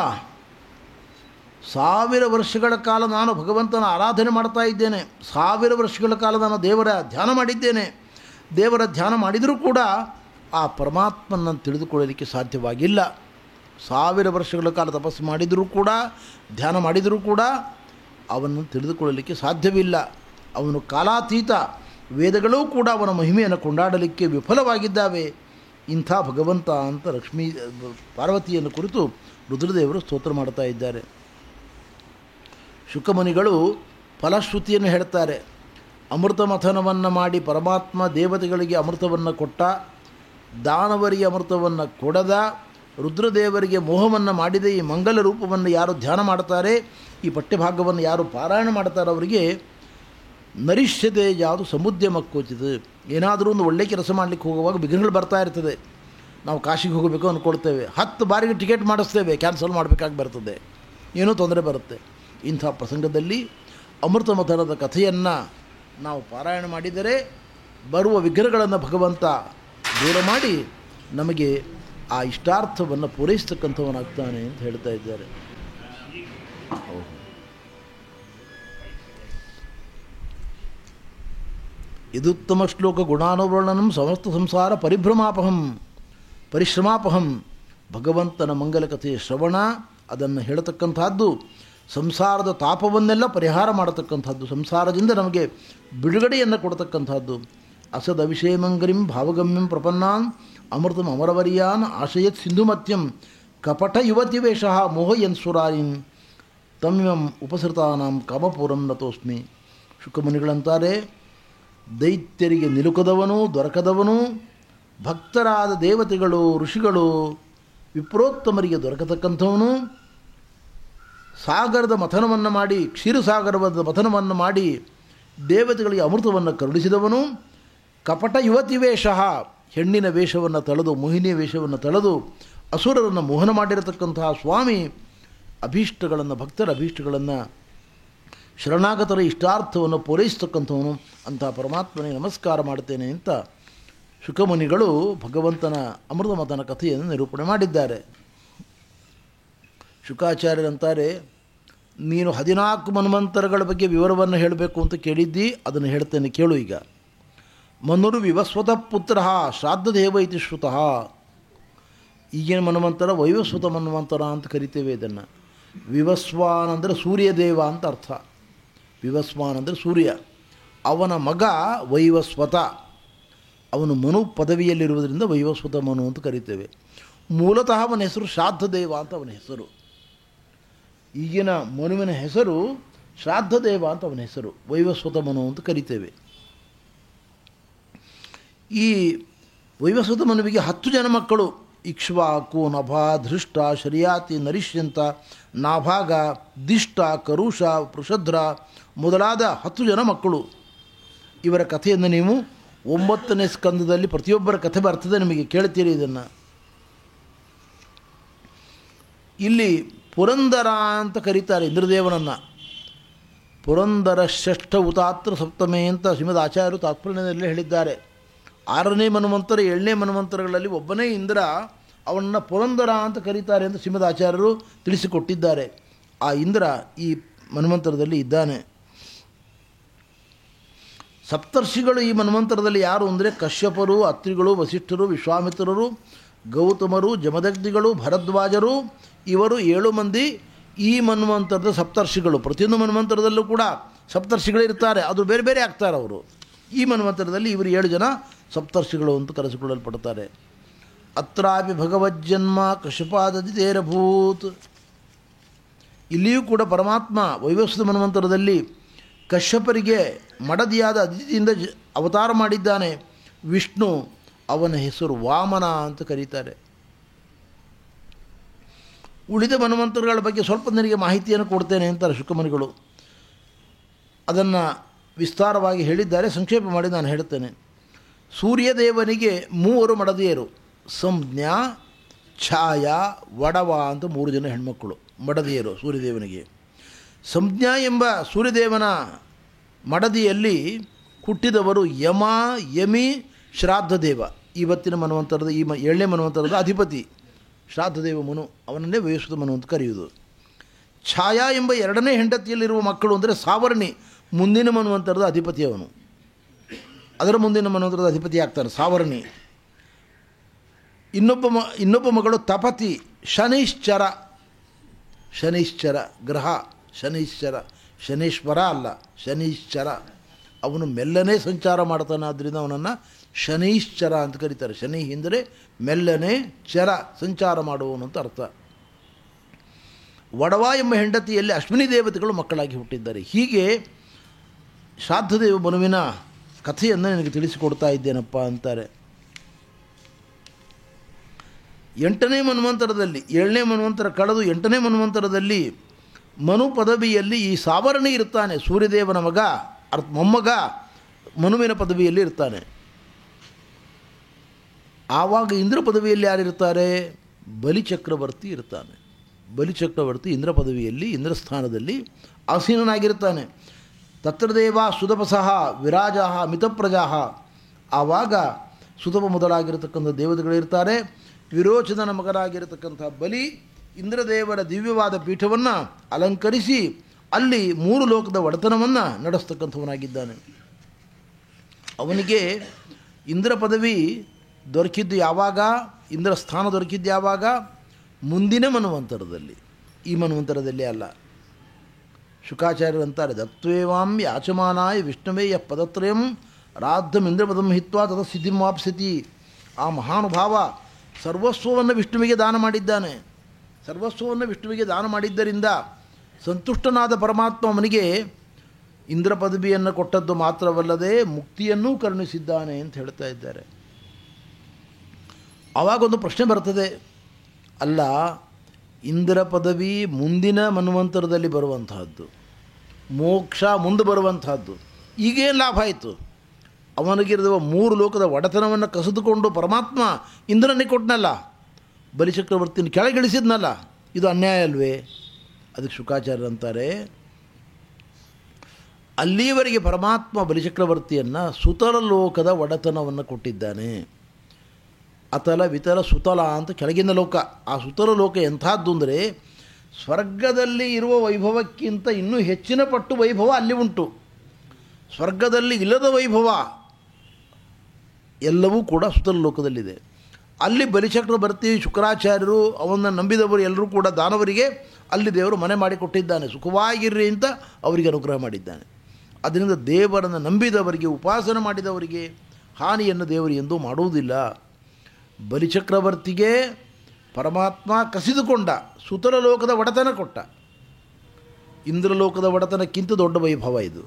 1000 ವರ್ಷಗಳ ಕಾಲ ನಾನು ಭಗವಂತನ ಆರಾಧನೆ ಮಾಡ್ತಾ ಇದ್ದೇನೆ, 1000 ವರ್ಷಗಳ ಕಾಲ ನಾನು ದೇವರ ಧ್ಯಾನ ಮಾಡಿದ್ದೇನೆ. ದೇವರ ಧ್ಯಾನ ಮಾಡಿದರೂ ಕೂಡ ಆ ಪರಮಾತ್ಮನನ್ನು ತಿಳಿದುಕೊಳ್ಳಲಿಕ್ಕೆ ಸಾಧ್ಯವಾಗಿಲ್ಲ. 1000 ವರ್ಷಗಳ ಕಾಲ ತಪಸ್ಸು ಮಾಡಿದರೂ ಕೂಡ, ಧ್ಯಾನ ಮಾಡಿದರೂ ಕೂಡ ಅವನನ್ನು ತಿಳಿದುಕೊಳ್ಳಲಿಕ್ಕೆ ಸಾಧ್ಯವಿಲ್ಲ. ಅವನು ಕಾಲಾತೀತ. ವೇದಗಳೂ ಕೂಡ ಅವನ ಮಹಿಮೆಯನ್ನು ಕೊಂಡಾಡಲಿಕ್ಕೆ ವಿಫಲವಾಗಿದ್ದಾವೆ. ಇಂಥ ಭಗವಂತ ಅಂತ ಲಕ್ಷ್ಮೀ ಪಾರ್ವತಿಯನ್ನು ಕುರಿತು ರುದ್ರದೇವರು ಸ್ತೋತ್ರ ಮಾಡ್ತಾ ಇದ್ದಾರೆ. ಶುಕಮುನಿಗಳು ಫಲಶ್ರುತಿಯನ್ನು ಹೇಳ್ತಾರೆ. ಅಮೃತ ಮಥನವನ್ನು ಮಾಡಿ ಪರಮಾತ್ಮ ದೇವತೆಗಳಿಗೆ ಅಮೃತವನ್ನು ಕೊಟ್ಟ, ದಾನವರಿಗೆ ಅಮೃತವನ್ನು ಕೊಡದ, ರುದ್ರದೇವರಿಗೆ ಮೋಹವನ್ನು ಮಾಡಿದ ಈ ಮಂಗಲ ರೂಪವನ್ನು ಯಾರು ಧ್ಯಾನ ಮಾಡ್ತಾರೆ, ಈ ಪಠ್ಯಭಾಗವನ್ನು ಯಾರು ಪಾರಾಯಣ ಮಾಡ್ತಾರೆ, ಅವರಿಗೆ ನರಿಷ್ಯತೆ ಯಾವುದು ಸಮುದ್ಯಮಕ್ಕೋಚಿದೆ. ಏನಾದರೂ ಒಂದು ಒಳ್ಳೆಯ ಕೆಲಸ ಮಾಡಲಿಕ್ಕೆ ಹೋಗುವಾಗ ವಿಘ್ನಗಳು ಬರ್ತಾ ಇರ್ತದೆ. ನಾವು ಕಾಶಿಗೆ ಹೋಗಬೇಕು ಅಂದ್ಕೊಳ್ತೇವೆ, 10 ಬಾರಿಗೆ ಟಿಕೆಟ್ ಮಾಡಿಸ್ತೇವೆ, ಕ್ಯಾನ್ಸಲ್ ಮಾಡಬೇಕಾಗಿ ಬರ್ತದೆ, ಏನೂ ತೊಂದರೆ ಬರುತ್ತೆ. ಇಂಥ ಪ್ರಸಂಗದಲ್ಲಿ ಅಮೃತ ಮಥನದ ಕಥೆಯನ್ನು ನಾವು ಪಾರಾಯಣ ಮಾಡಿದರೆ ಬರುವ ವಿಘ್ನಗಳನ್ನು ಭಗವಂತ ದೂರ ಮಾಡಿ ನಮಗೆ ಆ ಇಷ್ಟಾರ್ಥವನ್ನು ಪೂರೈಸ್ತಕ್ಕಂಥವನಾಗ್ತಾನೆ ಅಂತ ಹೇಳ್ತಾ ಇದ್ದಾರೆ. ಇದುತ್ತಮ ಶ್ಲೋಕ ಗುಣಾನುವರ್ಣನಂ ಸಮಸ್ತ ಸಂಸಾರ ಪರಿಶ್ರಮಾಪಹಂ. ಭಗವಂತನ ಮಂಗಲ ಕಥೆಯ ಶ್ರವಣ, ಅದನ್ನು ಹೇಳತಕ್ಕಂಥದ್ದು ಸಂಸಾರದ ತಾಪವನ್ನೆಲ್ಲ ಪರಿಹಾರ ಮಾಡತಕ್ಕಂಥದ್ದು, ಸಂಸಾರದಿಂದ ನಮಗೆ ಬಿಡುಗಡೆಯನ್ನು ಕೊಡತಕ್ಕಂಥದ್ದು. ಅಸದ ಅಭಿಷೇಮಂಗರಿಂ ಭಾವಗಮ್ಯಂ ಪ್ರಪನ್ನಾನ್ ಅಮೃತಂ ಅಮರವರ್ಯಾನ್ ಆಶಯತ್ ಸಿಂಧುಮತ್ಯಂ ಕಪಟ ಯುವತಿ ವೇಷಃ ಮೋಹಯನ್ ಸುರಾರಿನ್ ತಮ್ಯಂ ಉಪಸೃತಾನಾಂ ಕಾಮಪೂರಂ ನತೋಸ್ಮಿ. ಶುಕಮುನಿಗಳಂತಾರೆ, ದೈತ್ಯರಿಗೆ ನಿಲುಕದವನು, ದೊರಕದವನು, ಭಕ್ತರಾದ ದೇವತೆಗಳು, ಋಷಿಗಳು, ವಿಪ್ರೋತ್ತಮರಿಗೆ ದೊರಕತಕ್ಕಂಥವನು, ಸಾಗರದ ಮಥನವನ್ನು ಮಾಡಿ, ಕ್ಷೀರಸಾಗರದ ಮಥನವನ್ನು ಮಾಡಿ ದೇವತೆಗಳಿಗೆ ಅಮೃತವನ್ನು ಕರುಣಿಸಿದವನು, ಕಪಟ ಯುವತಿ ವೇಷಃ, ಹೆಣ್ಣಿನ ವೇಷವನ್ನು ತಳೆದು, ಮೋಹಿನಿಯ ವೇಷವನ್ನು ತಳೆದು ಅಸುರರನ್ನು ಮೋಹನ ಮಾಡಿರತಕ್ಕಂತಹ ಸ್ವಾಮಿ, ಅಭೀಷ್ಟಗಳನ್ನು, ಭಕ್ತರ ಅಭೀಷ್ಟಗಳನ್ನು, ಶರಣಾಗತರ ಇಷ್ಟಾರ್ಥವನ್ನು ಪೂರೈಸ್ತಕ್ಕಂಥವನು. ಅಂಥ ಪರಮಾತ್ಮನಿಗೆ ನಮಸ್ಕಾರ ಮಾಡ್ತೇನೆ ಅಂತ ಶುಕಮುನಿಗಳು ಭಗವಂತನ ಅಮೃತ ಮಥನ ಕಥೆಯನ್ನು ನಿರೂಪಣೆ ಮಾಡಿದ್ದಾರೆ. ಶುಕಾಚಾರ್ಯರಂತಾರೆ, ನೀನು 14 ಮನ್ವಂತರಗಳ ಬಗ್ಗೆ ವಿವರವನ್ನು ಹೇಳಬೇಕು ಅಂತ ಕೇಳಿದ್ದಿ, ಅದನ್ನು ಹೇಳ್ತೇನೆ ಕೇಳು. ಈಗ ಮನುರು ವಿವಸ್ವತ ಪುತ್ರ ಶ್ರಾದ್ದದೇವ ಇತಿ ಶ್ರುತಃ. ಈಗಿನ ಮನ್ವಂತರ ವೈವಸ್ವತ ಮನ್ವಂತರ ಅಂತ ಕರಿತೇವೆ ಇದನ್ನು. ವಿವಸ್ವಾನ್ ಅಂದರೆ ಸೂರ್ಯದೇವ ಅಂತ ಅರ್ಥ. ವಿವಸ್ವಾನ್ ಅಂದರೆ ಸೂರ್ಯ, ಅವನ ಮಗ ವೈವಸ್ವತ, ಅವನು ಮನು ಪದವಿಯಲ್ಲಿರುವುದರಿಂದ ವೈವಸ್ವತ ಮನು ಅಂತ ಕರಿತೇವೆ. ಮೂಲತಃ ಅವನ ಹೆಸರು ಶ್ರಾದ್ದದೇವ ಅಂತ ಅವನ ಹೆಸರು. ಈಗಿನ ಮನುವಿನ ಹೆಸರು ಶ್ರಾದ್ದದೇವ ಅಂತ ಅವನ ಹೆಸರು, ವೈವಸ್ವತ ಮನು ಅಂತ ಕರಿತೇವೆ. ಈ ವೈವಸ್ವತ ಮನುವಿಗೆ 10 ಜನ ಮಕ್ಕಳು. ಇಕ್ಷ್ವಾಕು, ನಭ, ಧೃಷ್ಟ, ಶರ್ಯಾತಿ, ನರಿಷ್ಯಂತ, ನಾಭಾಗ, ದಿಷ್ಟ, ಕರುಷ, ಪೃಷಧ್ರ ಮೊದಲಾದ 10 ಜನ ಮಕ್ಕಳು. ಇವರ ಕಥೆಯನ್ನು ನೀವು 9ನೇ ಸ್ಕಂದದಲ್ಲಿ ಪ್ರತಿಯೊಬ್ಬರ ಕಥೆ ಬರ್ತದೆ, ನಿಮಗೆ ಕೇಳ್ತೀರಿ ಇದನ್ನು. ಇಲ್ಲಿ ಪುರಂದರ ಅಂತ ಕರೀತಾರೆ ಇಂದ್ರದೇವನನ್ನು. ಪುರಂದರ ಷಷ್ಠ ಉತಾತ್ರ ಸಪ್ತಮೆ ಅಂತ ಶ್ರೀಮದ್ ಆಚಾರ್ಯರು ತಾತ್ಪರ್ಯದಲ್ಲಿ ಹೇಳಿದ್ದಾರೆ. 6ನೇ ಮನ್ವಂತರ 7ನೇ ಮನ್ವಂತರಗಳಲ್ಲಿ ಒಬ್ಬನೇ ಇಂದ್ರ, ಅವನನ್ನು ಪುರಂದರ ಅಂತ ಕರೀತಾರೆ ಎಂದು ಶ್ರೀಮದ್ ಆಚಾರ್ಯರು ತಿಳಿಸಿಕೊಟ್ಟಿದ್ದಾರೆ. ಆ ಇಂದ್ರ ಈ ಮನ್ವಂತರದಲ್ಲಿ ಇದ್ದಾನೆ. ಸಪ್ತರ್ಷಿಗಳು ಈ ಮನ್ವಂತರದಲ್ಲಿ ಯಾರು ಅಂದರೆ ಕಶ್ಯಪರು, ಅತ್ರಿಗಳು, ವಸಿಷ್ಠರು, ವಿಶ್ವಾಮಿತ್ರರು, ಗೌತಮರು, ಜಮದಗ್ನಿಗಳು, ಭರದ್ವಾಜರು, ಇವರು 7 ಮಂದಿ ಈ ಮನ್ವಂತರದ ಸಪ್ತರ್ಷಿಗಳು. ಪ್ರತಿಯೊಂದು ಮನ್ವಂತರದಲ್ಲೂ ಕೂಡ ಸಪ್ತರ್ಷಿಗಳಿರ್ತಾರೆ, ಅದು ಬೇರೆ ಬೇರೆ ಆಗ್ತಾರೆ ಅವರು. ಈ ಮನ್ವಂತರದಲ್ಲಿ ಇವರು 7 ಜನ ಸಪ್ತರ್ಷಿಗಳು ಅಂತ ಕರೆಸಿಕೊಳ್ಳಲ್ಪಡ್ತಾರೆ. ಅತ್ರಾಪಿ ಭಗವಜ್ಜನ್ಮ ಕಶ್ಯಪಾದದಿತೇರಭೂತ್. ಇಲ್ಲಿಯೂ ಕೂಡ ಪರಮಾತ್ಮ ವೈವಸ್ವತ ಮನ್ವಂತರದಲ್ಲಿ ಕಶ್ಯಪರಿಗೆ ಮಡದಿಯಾದ ಅದಿತಿಯಿಂದ ಅವತಾರ ಮಾಡಿದ್ದಾನೆ. ವಿಷ್ಣು, ಅವನ ಹೆಸರು ವಾಮನ ಅಂತ ಕರೀತಾರೆ. ಉಳಿದ ಮನ್ವಂತರಗಳ ಬಗ್ಗೆ ಸ್ವಲ್ಪ ನನಗೆ ಮಾಹಿತಿಯನ್ನು ಕೊಡ್ತೇನೆ ಅಂತಾರೆ ಶುಕಮುನಿಗಳು. ಅದನ್ನು ವಿಸ್ತಾರವಾಗಿ ಹೇಳಿದ್ದಾರೆ, ಸಂಕ್ಷೇಪ ಮಾಡಿ ನಾನು ಹೇಳ್ತೇನೆ. ಸೂರ್ಯದೇವನಿಗೆ 3 ಮಡದಿಯರು, ಸಂಜ್ಞಾ, ಛಾಯಾ, ವಡವ ಅಂತ 3 ಜನ ಹೆಣ್ಮಕ್ಕಳು ಮಡದಿಯರು ಸೂರ್ಯದೇವನಿಗೆ. ಸಂಜ್ಞಾ ಎಂಬ ಸೂರ್ಯದೇವನ ಮಡದಿಯಲ್ಲಿ ಹುಟ್ಟಿದವರು ಯಮ, ಯಮಿ, ಶ್ರಾದ್ದದೇವ. ಇವತ್ತಿನ ಮನ್ವಂತರದ ಈ 7ನೇ ಮನ್ವಂತರದ ಅಧಿಪತಿ ಶ್ರಾದ್ದದೇವ ಮನು, ಅವನನ್ನೇ ವೈವಸ್ವತ ಮನು ಅಂತ ಕರೆಯುವುದು. ಛಾಯಾ ಎಂಬ 2ನೇ ಹೆಂಡತಿಯಲ್ಲಿರುವ ಮಕ್ಕಳು ಅಂದರೆ ಸಾವರ್ಣಿ, ಮುಂದಿನ ಮನ್ವಂತರದ ಅಧಿಪತಿ ಅವನು. ಅದರ ಮುಂದಿನ ಮನ್ವಂತರದ ಅಧಿಪತಿ ಆಗ್ತಾನೆ ಸಾವರ್ಣಿ. ಇನ್ನೊಬ್ಬ ಮಗಳು ತಪತಿ, ಶನೈಶ್ಚರ. ಶನೈಶ್ಚರ ಗ್ರಹ, ಶನೈಶ್ಚರ, ಶನೀಶ್ವರ ಅಲ್ಲ, ಶನೈಶ್ಚರ. ಅವನು ಮೆಲ್ಲನೆ ಸಂಚಾರ ಮಾಡ್ತಾನೆ, ಆದ್ದರಿಂದ ಅವನನ್ನು ಶನೈಶ್ಚರ ಅಂತ ಕರೀತಾರೆ. ಶನಿ ಎಂದರೆ ಮೆಲ್ಲನೆ, ಚರ ಸಂಚಾರ ಮಾಡುವವನು ಅಂತ ಅರ್ಥ. ವಡವ ಎಂಬ ಹೆಂಡತಿಯಲ್ಲಿ ಅಶ್ವಿನಿ ದೇವತೆಗಳು ಮಕ್ಕಳಾಗಿ ಹುಟ್ಟಿದ್ದಾರೆ. ಹೀಗೆ ಶ್ರಾದ್ದದೇವ ಮನುವಿನ ಕಥೆಯನ್ನು ನನಗೆ ತಿಳಿಸಿಕೊಡ್ತಾ ಇದ್ದೇನಪ್ಪ ಅಂತಾರೆ. 8ನೇ ಮನ್ವಂತರದಲ್ಲಿ, 7ನೇ ಮನ್ವಂತರ ಕಳೆದು 8ನೇ ಮನ್ವಂತರದಲ್ಲಿ ಮನು ಪದವಿಯಲ್ಲಿ ಈ ಸಾವರ್ಣಿ ಇರ್ತಾನೆ. ಸೂರ್ಯದೇವನ ಮಗ, ಮೊಮ್ಮಗ ಮನುವಿನ ಪದವಿಯಲ್ಲಿ ಇರ್ತಾನೆ. ಆವಾಗ ಇಂದ್ರ ಪದವಿಯಲ್ಲಿ ಯಾರಿರ್ತಾರೆ? ಬಲಿಚಕ್ರವರ್ತಿ ಇರ್ತಾನೆ. ಬಲಿಚಕ್ರವರ್ತಿ ಇಂದ್ರ ಪದವಿಯಲ್ಲಿ, ಇಂದ್ರ ಸ್ಥಾನದಲ್ಲಿ ಆಸೀನನಾಗಿರ್ತಾನೆ. ತತ್ರದೇವ ಸುತಪಸಃ ವಿರಾಜಃ ಮಿತಪ್ರಜಾಃ. ಆವಾಗ ಸುತಪ ಮೊದಲಾಗಿರತಕ್ಕಂಥ ದೇವತೆಗಳಿರ್ತಾರೆ. ವಿರೋಚನನ ಮಗನಾಗಿರತಕ್ಕಂಥ ಬಲಿ ಇಂದ್ರದೇವರ ದಿವ್ಯವಾದ ಪೀಠವನ್ನು ಅಲಂಕರಿಸಿ ಅಲ್ಲಿ 3 ಲೋಕದ ಒಡೆತನವನ್ನು ನಡೆಸ್ತಕ್ಕಂಥವನಾಗಿದ್ದಾನೆ. ಅವನಿಗೆ ಇಂದ್ರ ಪದವಿ ದೊರಕಿದ್ದು ಯಾವಾಗ? ಇಂದ್ರ ಸ್ಥಾನ ದೊರಕಿದ್ದು ಯಾವಾಗ? ಮುಂದಿನ ಮನ್ವಂತರದಲ್ಲಿ, ಈ ಮನ್ವಂತರದಲ್ಲಿ ಅಲ್ಲ. ಶುಕಾಚಾರ್ಯರು ಅಂತಾರೆ, ದತ್ವೇವಾಂ ಯಾಚಮಾನಾಯ ವಿಷ್ಣುವೇ ಯ ಪದತ್ರಯಂ ರಾಧಂ ಇಂದ್ರಪದಂ ಹಿತ್ವಾ ತದ ಸಿದ್ಧಿಂ ವಾಪ್ಸ್ಯತಿ. ಆ ಮಹಾನುಭಾವ ಸರ್ವಸ್ವವನ್ನು ವಿಷ್ಣುವಿಗೆ ದಾನ ಮಾಡಿದ್ದಾನೆ. ಸರ್ವಸ್ವವನ್ನು ವಿಷ್ಣುವಿಗೆ ದಾನ ಮಾಡಿದ್ದರಿಂದ ಸಂತುಷ್ಟನಾದ ಪರಮಾತ್ಮ ಅವನಿಗೆ ಇಂದ್ರ ಪದವಿಯನ್ನು ಕೊಟ್ಟದ್ದು ಮಾತ್ರವಲ್ಲದೆ ಮುಕ್ತಿಯನ್ನೂ ಕರುಣಿಸಿದ್ದಾನೆ ಅಂತ ಹೇಳ್ತಾ ಇದ್ದಾರೆ. ಆವಾಗೊಂದು ಪ್ರಶ್ನೆ ಬರ್ತದೆ, ಅಲ್ಲ, ಇಂದ್ರ ಪದವಿ ಮುಂದಿನ ಮನ್ವಂತರದಲ್ಲಿ ಬರುವಂತಹದ್ದು, ಮೋಕ್ಷ ಮುಂದೆ ಬರುವಂತಹದ್ದು, ಈಗೇನು ಲಾಭ ಆಯಿತು? ಅವನಿಗಿರುವ 3 ಲೋಕದ ಒಡೆತನವನ್ನು ಕಸಿದುಕೊಂಡು ಪರಮಾತ್ಮ ಇಂದ್ರನಿಗೆ ಕೊಟ್ಟನಲ್ಲ, ಬಲಿಚಕ್ರವರ್ತಿನ ಕೆಳಗಿಳಿಸಿದ್ನಲ್ಲ, ಇದು ಅನ್ಯಾಯ ಅಲ್ವೇ? ಅದಕ್ಕೆ ಶುಕಾಚಾರ್ಯರು ಅಂತಾರೆ, ಅಲ್ಲಿಯವರೆಗೆ ಪರಮಾತ್ಮ ಬಲಿಚಕ್ರವರ್ತಿಯನ್ನು ಸುತಲ ಲೋಕದ ಒಡೆತನವನ್ನು ಕೊಟ್ಟಿದ್ದಾನೆ. ಅತಲ ವಿತಲ ಸುತಲ ಅಂತ ಕೆಳಗಿನ ಲೋಕ. ಆ ಸುತಲ ಲೋಕ ಎಂಥದ್ದು ಅಂದರೆ ಸ್ವರ್ಗದಲ್ಲಿ ಇರುವ ವೈಭವಕ್ಕಿಂತ ಇನ್ನೂ ಹೆಚ್ಚಿನ ಪಟ್ಟು ವೈಭವ ಅಲ್ಲಿ ಉಂಟು. ಸ್ವರ್ಗದಲ್ಲಿ ಇಲ್ಲದ ವೈಭವ ಎಲ್ಲವೂ ಕೂಡ ಸುತಲ ಲೋಕದಲ್ಲಿದೆ. ಅಲ್ಲಿ ಬಲಿಚಕ್ರವರ್ತಿ ಶುಕ್ರಾಚಾರ್ಯರು ಅವನ್ನ ನಂಬಿದವರು ಎಲ್ಲರೂ ಕೂಡ ದಾನವರಿಗೆ ಅಲ್ಲಿ ದೇವರು ಮನೆ ಮಾಡಿಕೊಟ್ಟಿದ್ದಾನೆ. ಸುಖವಾಗಿರ್ರಿ ಅಂತ ಅವರಿಗೆ ಅನುಗ್ರಹ ಮಾಡಿದ್ದಾನೆ. ಅದರಿಂದ ದೇವರನ್ನು ನಂಬಿದವರಿಗೆ, ಉಪಾಸನೆ ಮಾಡಿದವರಿಗೆ ಹಾನಿಯನ್ನು ದೇವರು ಎಂದೂ ಮಾಡುವುದಿಲ್ಲ. ಬಲಿಚಕ್ರವರ್ತಿಗೆ ಪರಮಾತ್ಮ ಕಸಿದುಕೊಂಡ ಸುತಲ ಲೋಕದ ಒಡೆತನ ಕೊಟ್ಟ. ಇಂದ್ರಲೋಕದ ಒಡೆತನಕ್ಕಿಂತ ದೊಡ್ಡ ವೈಭವ ಇದು.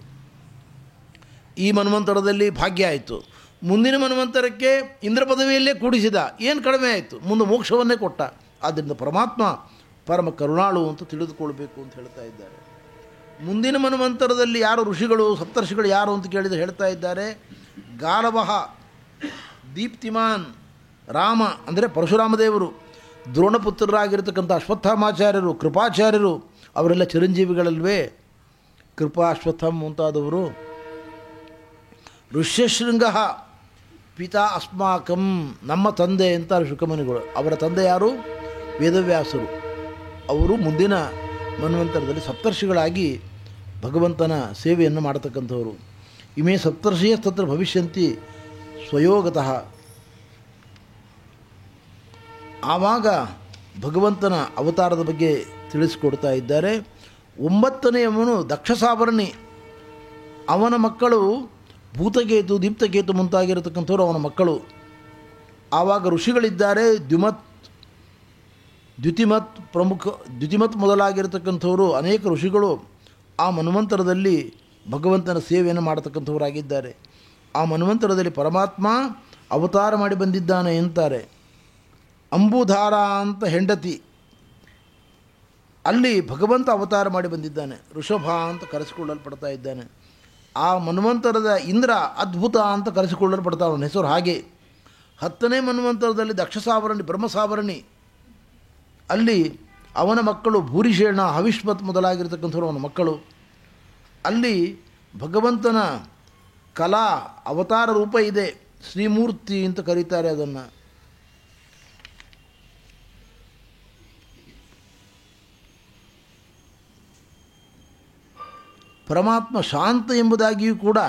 ಈ ಮನ್ವಂತರದಲ್ಲಿ ಭಾಗ್ಯ ಆಯಿತು. ಮುಂದಿನ ಮನ್ವಂತರಕ್ಕೆ ಇಂದ್ರ ಪದವಿಯಲ್ಲೇ ಕೂಡಿಸಿದ, ಏನು ಕಡಿಮೆ ಆಯಿತು? ಮುಂದೆ ಮೋಕ್ಷವನ್ನೇ ಕೊಟ್ಟ. ಆದ್ದರಿಂದ ಪರಮಾತ್ಮ ಪರಮ ಕರುಣಾಳು ಅಂತ ತಿಳಿದುಕೊಳ್ಬೇಕು ಅಂತ ಹೇಳ್ತಾ ಇದ್ದಾರೆ. ಮುಂದಿನ ಮನ್ವಂತರದಲ್ಲಿ ಯಾರು ಋಷಿಗಳು, ಸಪ್ತರ್ಷಿಗಳು ಯಾರು ಅಂತ ಕೇಳಿದರೆ ಹೇಳ್ತಾ ಇದ್ದಾರೆ, ಗಾಲವಹ, ದೀಪ್ತಿಮಾನ್, ರಾಮ ಅಂದರೆ ಪರಶುರಾಮ ದೇವರು, ದ್ರೋಣಪುತ್ರರಾಗಿರ್ತಕ್ಕಂಥ ಅಶ್ವತ್ಥಾಮಾಚಾರ್ಯರು, ಕೃಪಾಚಾರ್ಯರು, ಅವರೆಲ್ಲ ಚಿರಂಜೀವಿಗಳಲ್ವೇ? ಕೃಪಾ, ಅಶ್ವತ್ಥಾಮ ಮುಂತಾದವರು. ಋಷ್ಯಶೃಂಗ, ಪಿತಾ ಅಸ್ಮಾಕಂ, ನಮ್ಮ ತಂದೆ ಅಂತಾರೆ ಶುಕಮುನಿಗಳು. ಅವರ ತಂದೆ ಯಾರು? ವೇದವ್ಯಾಸರು. ಅವರು ಮುಂದಿನ ಮನ್ವಂತರದಲ್ಲಿ ಸಪ್ತರ್ಷಿಗಳಾಗಿ ಭಗವಂತನ ಸೇವೆಯನ್ನು ಮಾಡತಕ್ಕಂಥವರು. ಇಮೇ ಸಪ್ತರ್ಷಿಯ ತತ್ರ ಭವಿಷ್ಯಂತಿ ಸ್ವಯೋಗತಃ. ಆವಾಗ ಭಗವಂತನ ಅವತಾರದ ಬಗ್ಗೆ ತಿಳಿಸಿಕೊಡ್ತಾ ಇದ್ದಾರೆ. 9ನೆಯವನು ದಕ್ಷಸಾವರ್ಣಿ, ಅವನ ಮಕ್ಕಳು ಭೂತಕೇತು, ದೀಪ್ತಕೇತು ಮುಂತಾಗಿರತಕ್ಕಂಥವ್ರು ಅವನ ಮಕ್ಕಳು. ಆವಾಗ ಋಷಿಗಳಿದ್ದಾರೆ, ದ್ಯುತಿಮತ್ ಮೊದಲಾಗಿರತಕ್ಕಂಥವರು ಅನೇಕ ಋಷಿಗಳು ಆ ಮನ್ವಂತರದಲ್ಲಿ ಭಗವಂತನ ಸೇವೆಯನ್ನು ಮಾಡತಕ್ಕಂಥವರಾಗಿದ್ದಾರೆ. ಆ ಮನ್ವಂತರದಲ್ಲಿ ಪರಮಾತ್ಮ ಅವತಾರ ಮಾಡಿ ಬಂದಿದ್ದಾನೆ ಅಂತಾರೆ. ಅಂಬುಧಾರ ಅಂತ ಹೆಂಡತಿ, ಅಲ್ಲಿ ಭಗವಂತ ಅವತಾರ ಮಾಡಿ ಬಂದಿದ್ದಾನೆ. ಋಷಭ ಅಂತ ಕರೆಸಿಕೊಳ್ಳಲ್ಪಡ್ತಾ ಇದ್ದಾನೆ. ಆ ಮನ್ವಂತರದ ಇಂದ್ರ ಅದ್ಭುತ ಅಂತ ಕರೆಸಿಕೊಳ್ಳಲ್ಪಡ್ತಾ ಅವನ ಹೆಸರು ಹಾಗೆ. 10ನೇ ಮನ್ವಂತರದಲ್ಲಿ ದಕ್ಷಸಾವರಣಿ, ಬ್ರಹ್ಮಸಾವರಣಿ, ಅಲ್ಲಿ ಅವನ ಮಕ್ಕಳು ಭೂರಿಷೇಣ, ಹವಿಷ್ಮತ್ ಮೊದಲಾಗಿರ್ತಕ್ಕಂಥವ್ರು ಅವನ ಮಕ್ಕಳು. ಅಲ್ಲಿ ಭಗವಂತನ ಕಲಾ ಅವತಾರ ರೂಪ ಇದೆ, ಶ್ರೀಮೂರ್ತಿ ಅಂತ ಕರೀತಾರೆ ಅದನ್ನು. ಪರಮಾತ್ಮ ಶಾಂತ ಎಂಬುದಾಗಿಯೂ ಕೂಡ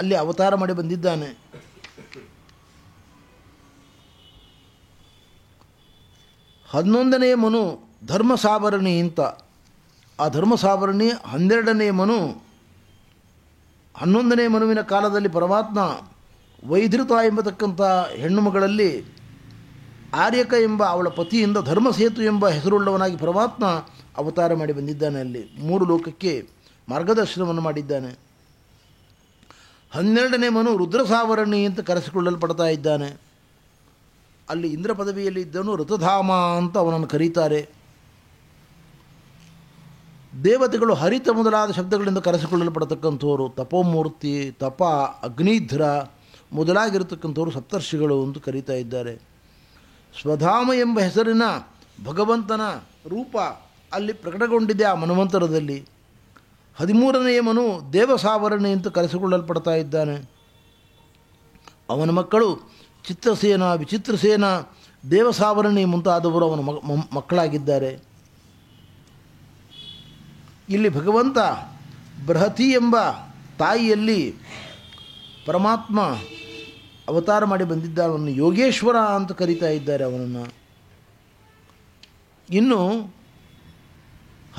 ಅಲ್ಲಿ ಅವತಾರ ಮಾಡಿ ಬಂದಿದ್ದಾನೆ. ಹನ್ನೊಂದನೆಯ ಮನು ಧರ್ಮಸಾವರಣಿ ಅಂತ. ಆ ಧರ್ಮಸಾವರಣಿ 12ನೇ ಮನು. 11ನೇ ಮನುವಿನ ಕಾಲದಲ್ಲಿ ಪರಮಾತ್ಮ ವೈಧೃತ ಎಂಬತಕ್ಕಂಥ ಹೆಣ್ಣು ಮಗಳಲ್ಲಿ ಆರ್ಯಕ ಎಂಬ ಅವಳ ಪತಿಯಿಂದ ಧರ್ಮಸೇತು ಎಂಬ ಹೆಸರುಳ್ಳವನಾಗಿ ಪರಮಾತ್ಮ ಅವತಾರ ಮಾಡಿ ಬಂದಿದ್ದಾನೆ. ಅಲ್ಲಿ 3 ಲೋಕಕ್ಕೆ ಮಾರ್ಗದರ್ಶನವನ್ನು ಮಾಡಿದ್ದಾನೆ. 12ನೇ ಮನು ರುದ್ರಸಾವರಣಿ ಅಂತ ಕರೆಸಿಕೊಳ್ಳಲ್ಪಡ್ತಾ ಇದ್ದಾನೆ. ಅಲ್ಲಿ ಇಂದ್ರ ಪದವಿಯಲ್ಲಿ ಇದ್ದವನು ಋತಧಾಮ ಅಂತ ಅವನನ್ನು ಕರೀತಾರೆ. ದೇವತೆಗಳು ಹರಿತ ಮೊದಲಾದ ಶಬ್ದಗಳಿಂದ ಕರೆಸಿಕೊಳ್ಳಲ್ಪಡತಕ್ಕಂಥವರು. ತಪೋಮೂರ್ತಿ, ತಪ, ಅಗ್ನಿಧ್ರ ಮೊದಲಾಗಿರತಕ್ಕಂಥವರು ಸಪ್ತರ್ಷಿಗಳು ಅಂತ ಕರೀತಾ ಇದ್ದಾರೆ. ಸ್ವಧಾಮ ಎಂಬ ಹೆಸರಿನ ಭಗವಂತನ ರೂಪ ಅಲ್ಲಿ ಪ್ರಕಟಗೊಂಡಿದೆ ಆ ಮನ್ವಂತರದಲ್ಲಿ. 13ನೆಯ ಮನು ದೇವಸಾವರಣಿ ಅಂತ ಕರೆಸಿಕೊಳ್ಳಲ್ಪಡ್ತಾ ಇದ್ದಾನೆ. ಅವನ ಮಕ್ಕಳು ಚಿತ್ರಸೇನ, ವಿಚಿತ್ರಸೇನ, ದೇವಸಾವರಣಿ ಮುಂತಾದವರು ಅವನ ಮಕ್ಕಳಾಗಿದ್ದಾರೆ. ಇಲ್ಲಿ ಭಗವಂತ ಬೃಹತಿ ಎಂಬ ತಾಯಿಯಲ್ಲಿ ಪರಮಾತ್ಮ ಅವತಾರ ಮಾಡಿ ಬಂದಿದ್ದ ಅವನು ಯೋಗೇಶ್ವರ ಅಂತ ಕರೀತಾ ಇದ್ದಾರೆ ಅವನನ್ನು. ಇನ್ನು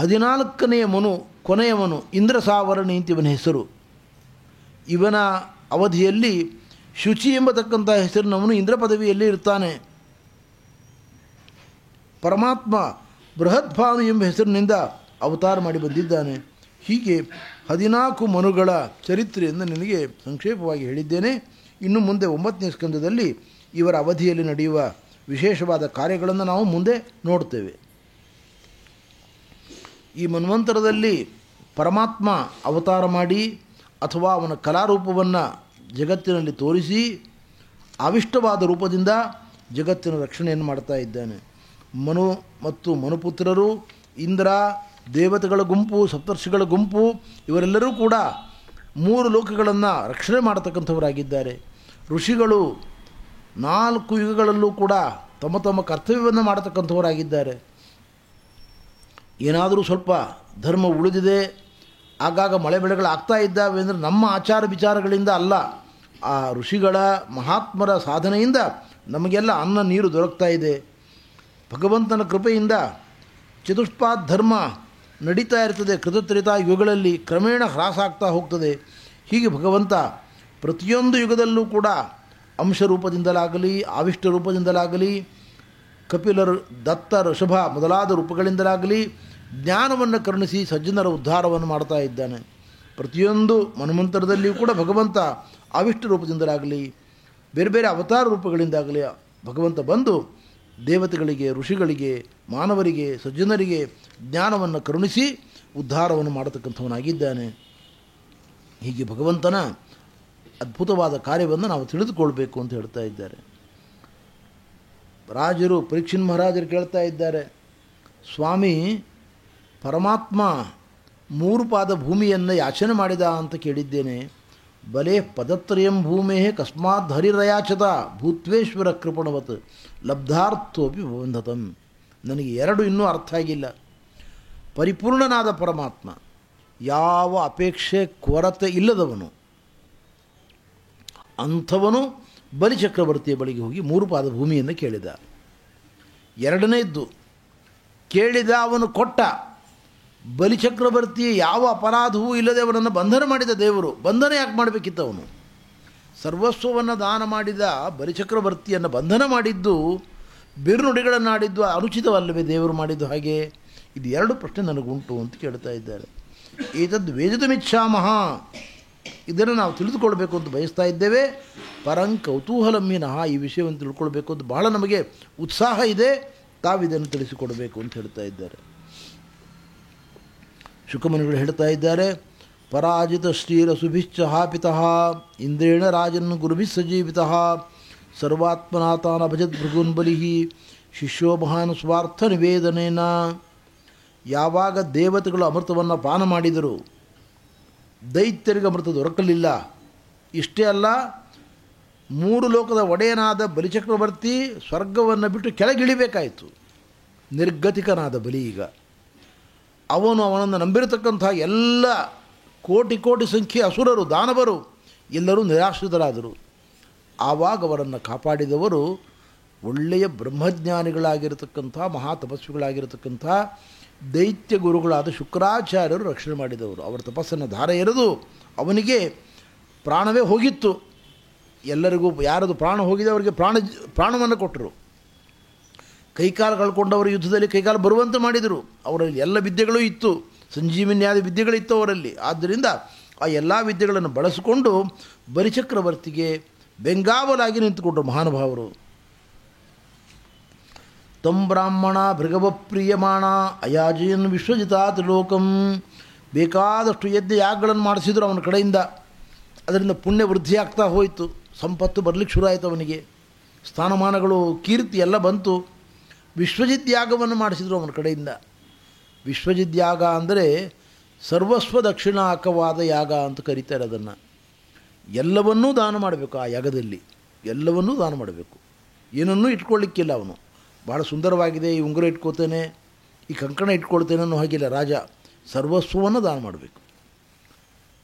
14ನೆಯ ಮನು ಕೊನೆಯವನು ಇಂದ್ರಸಾವರಣಿ ಅಂತ ಇವನ ಹೆಸರು. ಇವನ ಅವಧಿಯಲ್ಲಿ ಶುಚಿ ಎಂಬತಕ್ಕಂಥ ಹೆಸರಿನವನು ಇಂದ್ರ ಪದವಿಯಲ್ಲಿ ಇರ್ತಾನೆ. ಪರಮಾತ್ಮ ಬೃಹದ್ಭಾನು ಎಂಬ ಹೆಸರಿನಿಂದ ಅವತಾರ ಮಾಡಿ ಬಂದಿದ್ದಾನೆ. ಹೀಗೆ 14 ಮನುಗಳ ಚರಿತ್ರೆಯನ್ನು ನಿನಗೆ ಸಂಕ್ಷೇಪವಾಗಿ ಹೇಳಿದ್ದೇನೆ. ಇನ್ನು ಮುಂದೆ 9ನೇ ಸ್ಕಂದದಲ್ಲಿ ಇವರ ಅವಧಿಯಲ್ಲಿ ನಡೆಯುವ ವಿಶೇಷವಾದ ಕಾರ್ಯಗಳನ್ನು ನಾವು ಮುಂದೆ ನೋಡ್ತೇವೆ. ಈ ಮನ್ವಂತರದಲ್ಲಿ ಪರಮಾತ್ಮ ಅವತಾರ ಮಾಡಿ ಅಥವಾ ಅವನ ಕಲಾರೂಪವನ್ನು ಜಗತ್ತಿನಲ್ಲಿ ತೋರಿಸಿ ಆವಿಷ್ಟವಾದ ರೂಪದಿಂದ ಜಗತ್ತಿನ ರಕ್ಷಣೆಯನ್ನು ಮಾಡ್ತಾ ಇದ್ದಾನೆ. ಮನು ಮತ್ತು ಮನುಪುತ್ರರು, ಇಂದ್ರ, ದೇವತೆಗಳ ಗುಂಪು, ಸಪ್ತರ್ಷಿಗಳ ಗುಂಪು ಇವರೆಲ್ಲರೂ ಕೂಡ 3 ಲೋಕಗಳನ್ನು ರಕ್ಷಣೆ ಮಾಡತಕ್ಕಂಥವರಾಗಿದ್ದಾರೆ. ಋಷಿಗಳು 4 ಯುಗಗಳಲ್ಲೂ ಕೂಡ ತಮ್ಮ ತಮ್ಮ ಕರ್ತವ್ಯವನ್ನು ಮಾಡತಕ್ಕಂಥವರಾಗಿದ್ದಾರೆ. ಏನಾದರೂ ಸ್ವಲ್ಪ ಧರ್ಮ ಉಳಿದಿದೆ, ಆಗಾಗ ಮಳೆ ಬೆಳೆಗಳಾಗ್ತಾ ಇದ್ದಾವೆ ಅಂದರೆ ನಮ್ಮ ಆಚಾರ ವಿಚಾರಗಳಿಂದ ಅಲ್ಲ, ಆ ಋಷಿಗಳ ಮಹಾತ್ಮರ ಸಾಧನೆಯಿಂದ ನಮಗೆಲ್ಲ ಅನ್ನ ನೀರು ದೊರಕ್ತಾ ಇದೆ. ಭಗವಂತನ ಕೃಪೆಯಿಂದ ಚತುಷ್ಪಾದ ಧರ್ಮ ನಡೀತಾ ಇರ್ತದೆ. ಕೃತತ್ರೇತಾ ಯುಗಗಳಲ್ಲಿ ಕ್ರಮೇಣ ಹ್ರಾಸ ಆಗ್ತಾ ಹೋಗ್ತದೆ. ಹೀಗೆ ಭಗವಂತ ಪ್ರತಿಯೊಂದು ಯುಗದಲ್ಲೂ ಕೂಡ ಅಂಶ ರೂಪದಿಂದಲಾಗಲಿ, ಆವಿಷ್ಟ ರೂಪದಿಂದಲಾಗಲಿ, ಕಪಿಲರು, ದತ್ತ, ಋಷಭ ಮೊದಲಾದ ರೂಪಗಳಿಂದಲಾಗಲಿ ಜ್ಞಾನವನ್ನು ಕರುಣಿಸಿ ಸಜ್ಜನರ ಉದ್ಧಾರವನ್ನು ಮಾಡ್ತಾ ಇದ್ದಾನೆ. ಪ್ರತಿಯೊಂದು ಮನ್ವಂತರದಲ್ಲಿಯೂ ಕೂಡ ಭಗವಂತ ಆವಿಷ್ಟ ರೂಪದಿಂದಲಾಗಲಿ, ಬೇರೆ ಬೇರೆ ಅವತಾರ ರೂಪಗಳಿಂದಾಗಲಿ ಭಗವಂತ ಬಂದು ದೇವತೆಗಳಿಗೆ, ಋಷಿಗಳಿಗೆ, ಮಾನವರಿಗೆ, ಸಜ್ಜನರಿಗೆ ಜ್ಞಾನವನ್ನು ಕರುಣಿಸಿ ಉದ್ಧಾರವನ್ನು ಮಾಡತಕ್ಕಂಥವನಾಗಿದ್ದಾನೆ. ಹೀಗೆ ಭಗವಂತನ ಅದ್ಭುತವಾದ ಕಾರ್ಯವನ್ನು ನಾವು ತಿಳಿದುಕೊಳ್ಬೇಕು ಅಂತ ಹೇಳ್ತಾ ಇದ್ದಾರೆ. ರಾಜರು, ಪರೀಕ್ಷಿನ್ ಮಹಾರಾಜರು ಕೇಳ್ತಾ ಇದ್ದಾರೆ, ಸ್ವಾಮಿ ಪರಮಾತ್ಮ 3 ಪಾದ ಭೂಮಿಯನ್ನು ಯಾಚನೆ ಮಾಡಿದ ಅಂತ ಕೇಳಿದ್ದೇನೆ. ಬಲೆ ಪದತ್ರಯಂ ಭೂಮೇ ಕಸ್ಮಾತ್ ಹರಿರಯಾಚತ ಭೂತ್ವೇಶ್ವರ ಕೃಪಣವತ್ ಲಬ್ಧಾರ್ಥೋಪಿ ಬಂಧತಂ. ನನಗೆ ಎರಡು ಇನ್ನೂ ಅರ್ಥ ಆಗಿಲ್ಲ. ಪರಿಪೂರ್ಣನಾದ ಪರಮಾತ್ಮ, ಯಾವ ಅಪೇಕ್ಷೆ ಕೊರತೆ ಇಲ್ಲದವನು, ಅಂಥವನು ಬಲಿಚಕ್ರವರ್ತಿಯ ಬಳಿಗೆ ಹೋಗಿ 3 ಪಾದ ಭೂಮಿಯನ್ನು ಕೇಳಿದ. ಎರಡನೇದ್ದು ಕೇಳಿದ, ಅವನು ಕೊಟ್ಟ. ಬಲಿಚಕ್ರವರ್ತಿ ಯಾವ ಅಪರಾಧವೂ ಇಲ್ಲದೆ ಅವನನ್ನು ಬಂಧನ ಮಾಡಿದ ದೇವರು. ಬಂಧನ ಯಾಕೆ ಮಾಡಬೇಕಿತ್ತು? ಅವನು ಸರ್ವಸ್ವವನ್ನು ದಾನ ಮಾಡಿದ ಬಲಿಚಕ್ರವರ್ತಿಯನ್ನು ಬಂಧನ ಮಾಡಿದ್ದು, ಬಿರುನುಡಿಗಳನ್ನಾಡಿದ್ದು ಅನುಚಿತವಲ್ಲವೇ ದೇವರು ಮಾಡಿದ್ದು? ಹಾಗೆ ಇದು 2 ಪ್ರಶ್ನೆ ನನಗುಂಟು ಅಂತ ಕೇಳ್ತಾ ಇದ್ದಾರೆ. ಏತದ್ ವೇದಿತುಮಿಚ್ಛಾಮಃ, ಇದನ್ನು ನಾವು ತಿಳಿದುಕೊಳ್ಬೇಕು ಅಂತ ಬಯಸ್ತಾ ಇದ್ದೇವೆ. ಪರಂ ಕೌತೂಹಲಮ್ಮಿನಃ, ಈ ವಿಷಯವನ್ನು ತಿಳ್ಕೊಳ್ಬೇಕು ಅಂತ ಬಹಳ ನಮಗೆ ಉತ್ಸಾಹ ಇದೆ. ತಾವಿದನ್ನು ತಿಳಿಸಿಕೊಡಬೇಕು ಅಂತ ಹೇಳ್ತಾ ಇದ್ದಾರೆ. ಶುಕಮುನಿಗಳು ಹೇಳ್ತಾ ಇದ್ದಾರೆ, ಪರಾಜಿತ ಶ್ರೀರಸುಭಿಶ್ಚ ಹಾಪಿತಃ ಇಂದ್ರೇಣ ರಾಜನ್ ಗುರುಭಿಃ ಸಜೀವಿತಃ ಸರ್ವಾತ್ಮನಾ ತಾನ್ ಅಭಜತ್ ಭೃಗುನ್ ಬಲಿಃ ಶಿಷ್ಯೋ ಮಹಾನ್ ಸ್ವಾರ್ಥ ನಿವೇದನೇನ. ಯಾವಾಗ ದೇವತೆಗಳು ಅಮೃತವನ್ನು ಪಾನ ಮಾಡಿದರು, ದೈತ್ಯರಿಗೆ ಅಮೃತ ದೊರಕಲಿಲ್ಲ. ಇಷ್ಟೇ ಅಲ್ಲ, 3 ಲೋಕದ ಒಡೆಯನಾದ ಬಲಿಚಕ್ರವರ್ತಿ ಸ್ವರ್ಗವನ್ನು ಬಿಟ್ಟು ಕೆಳಗಿಳಿಬೇಕಾಯಿತು. ನಿರ್ಗತಿಕನಾದ ಬಲಿ ಈಗ ಅವನನ್ನು ನಂಬಿರತಕ್ಕಂಥ ಎಲ್ಲ ಕೋಟಿ ಕೋಟಿ ಸಂಖ್ಯೆ ಅಸುರರು, ದಾನವರು ಎಲ್ಲರೂ ನಿರಾಶ್ರಿತರಾದರು. ಆವಾಗ ಅವರನ್ನು ಕಾಪಾಡಿದವರು ಒಳ್ಳೆಯ ಬ್ರಹ್ಮಜ್ಞಾನಿಗಳಾಗಿರತಕ್ಕಂಥ ಮಹಾ ತಪಸ್ವಿಗಳಾಗಿರತಕ್ಕಂಥ ದೈತ್ಯ ಗುರುಗಳಾದ ಶುಕ್ರಾಚಾರ್ಯರು ರಕ್ಷಣೆ ಮಾಡಿದವರು. ಅವರ ತಪಸ್ಸನ್ನು ಧಾರ ಎರೆದು ಅವನಿಗೆ ಪ್ರಾಣವೇ ಹೋಗಿತ್ತು. ಎಲ್ಲರಿಗೂ ಯಾರದು ಪ್ರಾಣ ಹೋಗಿದೆ ಅವರಿಗೆ ಪ್ರಾಣವನ್ನು ಕೊಟ್ಟರು. ಕೈಕಾಲು ಕಳ್ಕೊಂಡವರು ಯುದ್ಧದಲ್ಲಿ ಕೈಕಾಲು ಬರುವಂತೆ ಮಾಡಿದರು. ಅವರಲ್ಲಿ ಎಲ್ಲ ವಿದ್ಯೆಗಳೂ ಇತ್ತು, ಸಂಜೀವಿನ್ಯಾದ ವಿದ್ಯೆಗಳಿತ್ತು ಅವರಲ್ಲಿ. ಆದ್ದರಿಂದ ಆ ಎಲ್ಲ ವಿದ್ಯೆಗಳನ್ನು ಬಳಸಿಕೊಂಡು ಬಲಿಚಕ್ರವರ್ತಿಗೆ ಬೆಂಗಾವಲಾಗಿ ನಿಂತುಕೊಂಡರು ಮಹಾನುಭಾವರು. ತಂ ಬ್ರಾಹ್ಮಣ ಭೃಗವಪ್ರಿಯಮಾಣ ಅಯಾಜಯನ್ ವಿಶ್ವಜಿತ ತ್ರಿಲೋಕಂ. ಬೇಕಾದಷ್ಟು ಯಜ್ಞ ಯಾಗಗಳನ್ನು ಮಾಡಿಸಿದ್ರು ಅವನ ಕಡೆಯಿಂದ. ಅದರಿಂದ ಪುಣ್ಯ ವೃದ್ಧಿ ಆಗ್ತಾ ಹೋಯಿತು, ಸಂಪತ್ತು ಬರಲಿಕ್ಕೆ ಶುರು ಆಯಿತು ಅವನಿಗೆ, ಸ್ಥಾನಮಾನಗಳು ಕೀರ್ತಿ ಎಲ್ಲ ಬಂತು. ವಿಶ್ವಜಿತ್ ಯಾಗವನ್ನು ಮಾಡಿಸಿದ್ರು ಅವನ ಕಡೆಯಿಂದ. ವಿಶ್ವಜಿತ್ ಯಾಗ ಅಂದರೆ ಸರ್ವಸ್ವ ದಕ್ಷಿಣಾಕವಾದ ಯಾಗ ಅಂತ ಕರೀತಾರೆ ಅದನ್ನು. ಎಲ್ಲವನ್ನೂ ದಾನ ಮಾಡಬೇಕು. ಆ ಯಾಗದಲ್ಲಿ ಎಲ್ಲವನ್ನೂ ದಾನ ಮಾಡಬೇಕು, ಏನನ್ನೂ ಇಟ್ಕೊಳ್ಳಿಕ್ಕಿಲ್ಲ. ಅವನು ಭಾಳ ಸುಂದರವಾಗಿದೆ, ಈ ಉಂಗುರ ಇಟ್ಕೋತೇನೆ, ಈ ಕಂಕಣ ಇಟ್ಕೊಳ್ತೇನೆ ಅನ್ನೋ ಹಾಗಿಲ್ಲ. ರಾಜ ಸರ್ವಸ್ವವನ್ನು ದಾನ ಮಾಡಬೇಕು.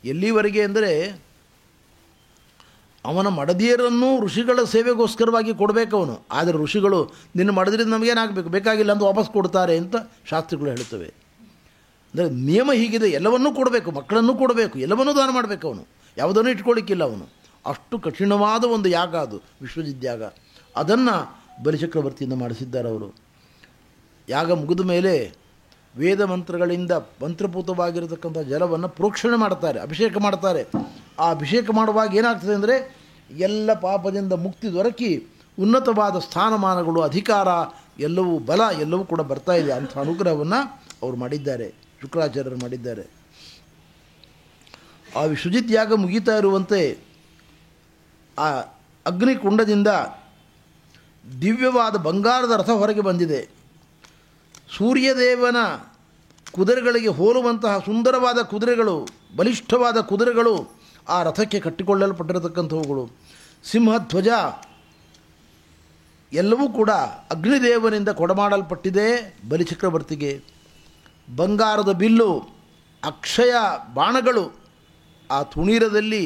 ಎಲ್ಲಿವರೆಗೆ ಅಂದರೆ ಅವನ ಮಡದಿಯರನ್ನು ಋಷಿಗಳ ಸೇವೆಗೋಸ್ಕರವಾಗಿ ಕೊಡಬೇಕು ಅವನು. ಆದರೆ ಋಷಿಗಳು ನಿನ್ನ ಮಡದ್ರಿಂದ ನಮಗೇನಾಗಬೇಕು, ಬೇಕಾಗಿಲ್ಲ ಅಂತ ವಾಪಸ್ ಕೊಡ್ತಾರೆ ಅಂತ ಶಾಸ್ತ್ರಗಳು ಹೇಳ್ತವೆ. ಅಂದರೆ ನಿಯಮ ಹೀಗಿದೆ, ಎಲ್ಲವನ್ನೂ ಕೊಡಬೇಕು, ಮಕ್ಕಳನ್ನೂ ಕೊಡಬೇಕು, ಎಲ್ಲವನ್ನೂ ದಾನ ಮಾಡಬೇಕು. ಅವನು ಯಾವುದನ್ನೂ ಇಟ್ಕೊಳ್ಳಿಕ್ಕಿಲ್ಲ. ಅವನು ಅಷ್ಟು ಕಠಿಣವಾದ ಒಂದು ಯಾಗ ಅದು ವಿಶ್ವಜಿತ್ ಯಾಗ. ಅದನ್ನು ಬಲಿಚಕ್ರವರ್ತಿಯಿಂದ ಮಾಡಿಸಿದ್ದಾರೆ ಅವರು. ಯಾಗ ಮುಗಿದ ಮೇಲೆ ವೇದ ಮಂತ್ರಗಳಿಂದ ಮಂತ್ರಪೂತವಾಗಿರತಕ್ಕಂಥ ಜಲವನ್ನು ಪ್ರೋಕ್ಷಣೆ ಮಾಡ್ತಾರೆ, ಅಭಿಷೇಕ ಮಾಡ್ತಾರೆ. ಆ ಅಭಿಷೇಕ ಮಾಡುವಾಗ ಏನಾಗ್ತದೆ ಅಂದರೆ ಎಲ್ಲ ಪಾಪದಿಂದ ಮುಕ್ತಿ ದೊರಕಿ ಉನ್ನತವಾದ ಸ್ಥಾನಮಾನಗಳು, ಅಧಿಕಾರ, ಎಲ್ಲವೂ ಬಲ ಎಲ್ಲವೂ ಕೂಡ ಬರ್ತಾ ಇದೆ. ಅಂಥ ಅನುಗ್ರಹವನ್ನು ಅವರು ಮಾಡಿದ್ದಾರೆ, ಶುಕ್ರಾಚಾರ್ಯರು ಮಾಡಿದ್ದಾರೆ. ಆ ವಿಶ್ವಜಿತ್ ಯಾಗ ಮುಗೀತಾ ಇರುವಂತೆ ಆ ಅಗ್ನಿಕುಂಡದಿಂದ ದಿವ್ಯವಾದ ಬಂಗಾರದ ರಥ ಹೊರಗೆ ಬಂದಿದೆ. ಸೂರ್ಯದೇವನ ಕುದುರೆಗಳಿಗೆ ಹೋಲುವಂತಹ ಸುಂದರವಾದ ಕುದುರೆಗಳು, ಬಲಿಷ್ಠವಾದ ಕುದುರೆಗಳು ಆ ರಥಕ್ಕೆ ಕಟ್ಟಿಕೊಳ್ಳಲ್ಪಟ್ಟಿರತಕ್ಕಂಥವುಗಳು. ಸಿಂಹಧ್ವಜ ಎಲ್ಲವೂ ಕೂಡ ಅಗ್ನಿದೇವನಿಂದ ಕೊಡಮಾಡಲ್ಪಟ್ಟಿದೆ ಬಲಿಚಕ್ರವರ್ತಿಗೆ. ಬಂಗಾರದ ಬಿಲ್ಲು, ಅಕ್ಷಯ ಬಾಣಗಳು, ಆ ತುಣೀರದಲ್ಲಿ